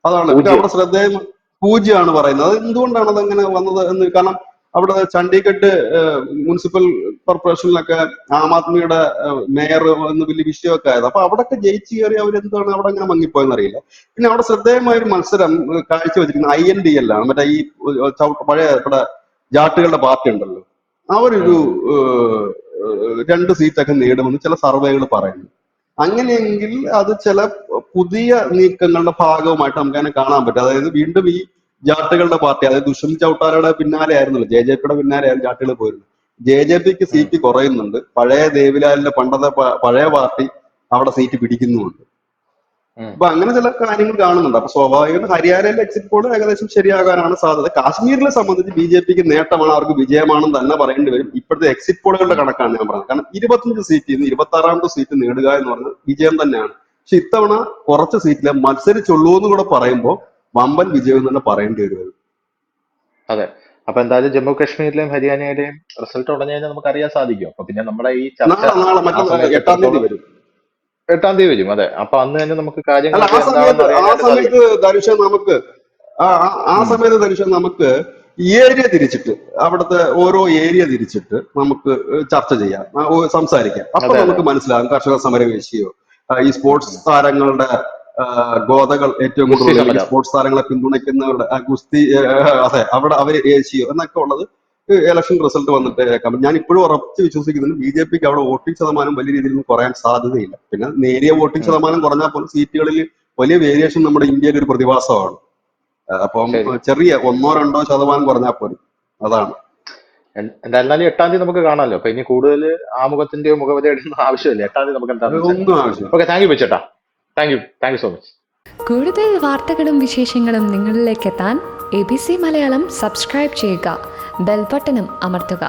അതാണ് പിന്നെ അവിടെ ശ്രദ്ധേയം, പൂജ്യമാണ് പറയുന്നത്. അത് എന്തുകൊണ്ടാണ് അതങ്ങനെ വന്നത് എന്ന്. കാരണം അവിടെ ചണ്ഡീഗഡ് മുനിസിപ്പൽ കോർപ്പറേഷനിലൊക്കെ ആം ആദ്മിയുടെ മേയർ എന്ന് വലിയ വിഷയമൊക്കെ ആയത്. അപ്പൊ അവിടെയൊക്കെ ജയിച്ചു കയറി അവരെന്താണ് അവിടെ അങ്ങനെ മങ്ങിപ്പോയെന്ന് അറിയില്ല. പിന്നെ അവിടെ ശ്രദ്ധേയമായ ഒരു മത്സരം കാഴ്ചവെച്ചിരിക്കുന്നത് INDL ആണ്. മറ്റേ ഈ പഴയ ഇവിടെ ജാട്ടുകളുടെ പാർട്ടി ഉണ്ടല്ലോ, അവരൊരു 2 സീറ്റൊക്കെ നേടുമെന്ന് ചില സർവേകൾ പറയുന്നു. അങ്ങനെയെങ്കിൽ അത് ചില പുതിയ നീക്കങ്ങളുടെ ഭാഗവുമായിട്ട് നമുക്ക് അതിനെ കാണാൻ പറ്റും. അതായത് വീണ്ടും ഈ ജാട്ടുകളുടെ പാർട്ടി, അതായത് ദുഷ്യന്ത് ചൗട്ടാലയുടെ പിന്നാലെ ആയിരുന്നല്ലോ, JJP-യുടെ പിന്നാലെ ആയിരുന്നു ജാട്ടുകൾ പോയിരുന്നത്. JJP-ക്ക് സീറ്റ് കുറയുന്നുണ്ട്. പഴയ ദേവിലാലിന്റെ പണ്ടത്തെ പഴയ പാർട്ടി അവിടെ സീറ്റ് പിടിക്കുന്നുമുണ്ട്. അപ്പൊ അങ്ങനെ ചില കാര്യങ്ങൾ കാണുന്നുണ്ട്. അപ്പൊ സ്വാഭാവികമായിട്ടും ഹരിയാനയിലെ എക്സിറ്റ് പോൾ ഏകദേശം ശരിയാകാനാണ് സാധ്യത. കാശ്മീരിനെ സംബന്ധിച്ച് BJP-ക്ക് നേട്ടമാണ്, അവർക്ക് വിജയമാണെന്ന് തന്നെ പറയേണ്ടി വരും. ഇപ്പോഴത്തെ എക്സിറ്റ് പോളുകളുടെ കണക്കാണ് ഞാൻ പറഞ്ഞത്. കാരണം 25 സീറ്റിൽ നിന്ന് 26ാമത്തെ സീറ്റ് നേടുക എന്ന് പറഞ്ഞത് വിജയം തന്നെയാണ്. പക്ഷെ ഇത്തവണ കുറച്ച് സീറ്റിലെ മത്സരിച്ചുള്ളൂ എന്ന് കൂടെ പറയുമ്പോൾ വമ്പൻ വിജയം തന്നെ പറയേണ്ടി വരും. അതെ. അപ്പൊ എന്തായാലും ജമ്മു കാശ്മീരിലെയും ഹരിയാനയിലെയും റിസൾട്ട് ഉടനെ തന്നെ നമുക്ക് അറിയാൻ സാധിക്കും. അപ്പൊ പിന്നെ നമ്മുടെ ഈ ചർച്ച നാളെ 8-ാം തീയതി വരും. 8-ാം തീയതി വരും. അതെ. അപ്പൊ അന്ന് തന്നെ നമുക്ക് കാര്യങ്ങൾ ആ സമയത്ത് ധനുഷൻ നമുക്ക് ഏരിയ തിരിച്ചിട്ട്, അവിടുത്തെ ഓരോ ഏരിയ തിരിച്ചിട്ട് നമുക്ക് ചർച്ച ചെയ്യാം, സംസാരിക്കാം. അപ്പൊ നമുക്ക് മനസ്സിലാകും കർഷക സമരവേശിയോ, ഈ സ്പോർട്സ് താരങ്ങളുടെ ഗോതകൾ ഏറ്റവും കൂടുതൽ സ്പോർട്സ് താരങ്ങളെ പിന്തുണയ്ക്കുന്നവരുടെ ഗുസ്തി, അതെ, അവിടെ അവര് ഏശിയോ എന്നൊക്കെ ഉള്ളത് ഇലക്ഷൻ റിസൾട്ട് വന്നിട്ട് കേൾക്കാം. ഞാൻ ഇപ്പോഴും ഉറച്ചു വിശ്വസിക്കുന്നുണ്ട് BJP-ക്ക് അവിടെ വോട്ടിംഗ് ശതമാനം വലിയ രീതിയിൽ കുറയാൻ സാധ്യതയില്ല. പിന്നെ നേരിയ വോട്ടിംഗ് ശതമാനം കുറഞ്ഞാൽ പോലും സീറ്റുകളിൽ വലിയ വേരിയേഷൻ നമ്മുടെ ഇന്ത്യയിൽ ഒരു പ്രതിഭാസമാണ്. അപ്പം ചെറിയ 1-2% കുറഞ്ഞാൽ പോലും അതാണ്. എന്തായാലും 8-ാം തീയതി നമുക്ക് കാണാമല്ലോ. അപ്പൊ ഇനി കൂടുതൽ ആമുഖത്തിന്റെയോ മുഖവരയുടെയോ ആവശ്യമില്ല. 8-ാം തീയതി നമുക്ക് ഒന്നും ആവശ്യം. ഓക്കെ, താങ്ക് യു ബിച്ചേട്ടാ. Thank you so much. കൂടുതൽ വാർത്തകളും വിശേഷങ്ങളും നിങ്ങളിലേക്ക് എത്താൻ ABC മലയാളം സബ്സ്ക്രൈബ് ചെയ്യുക, ബെൽ ബട്ടണും അമർത്തുക.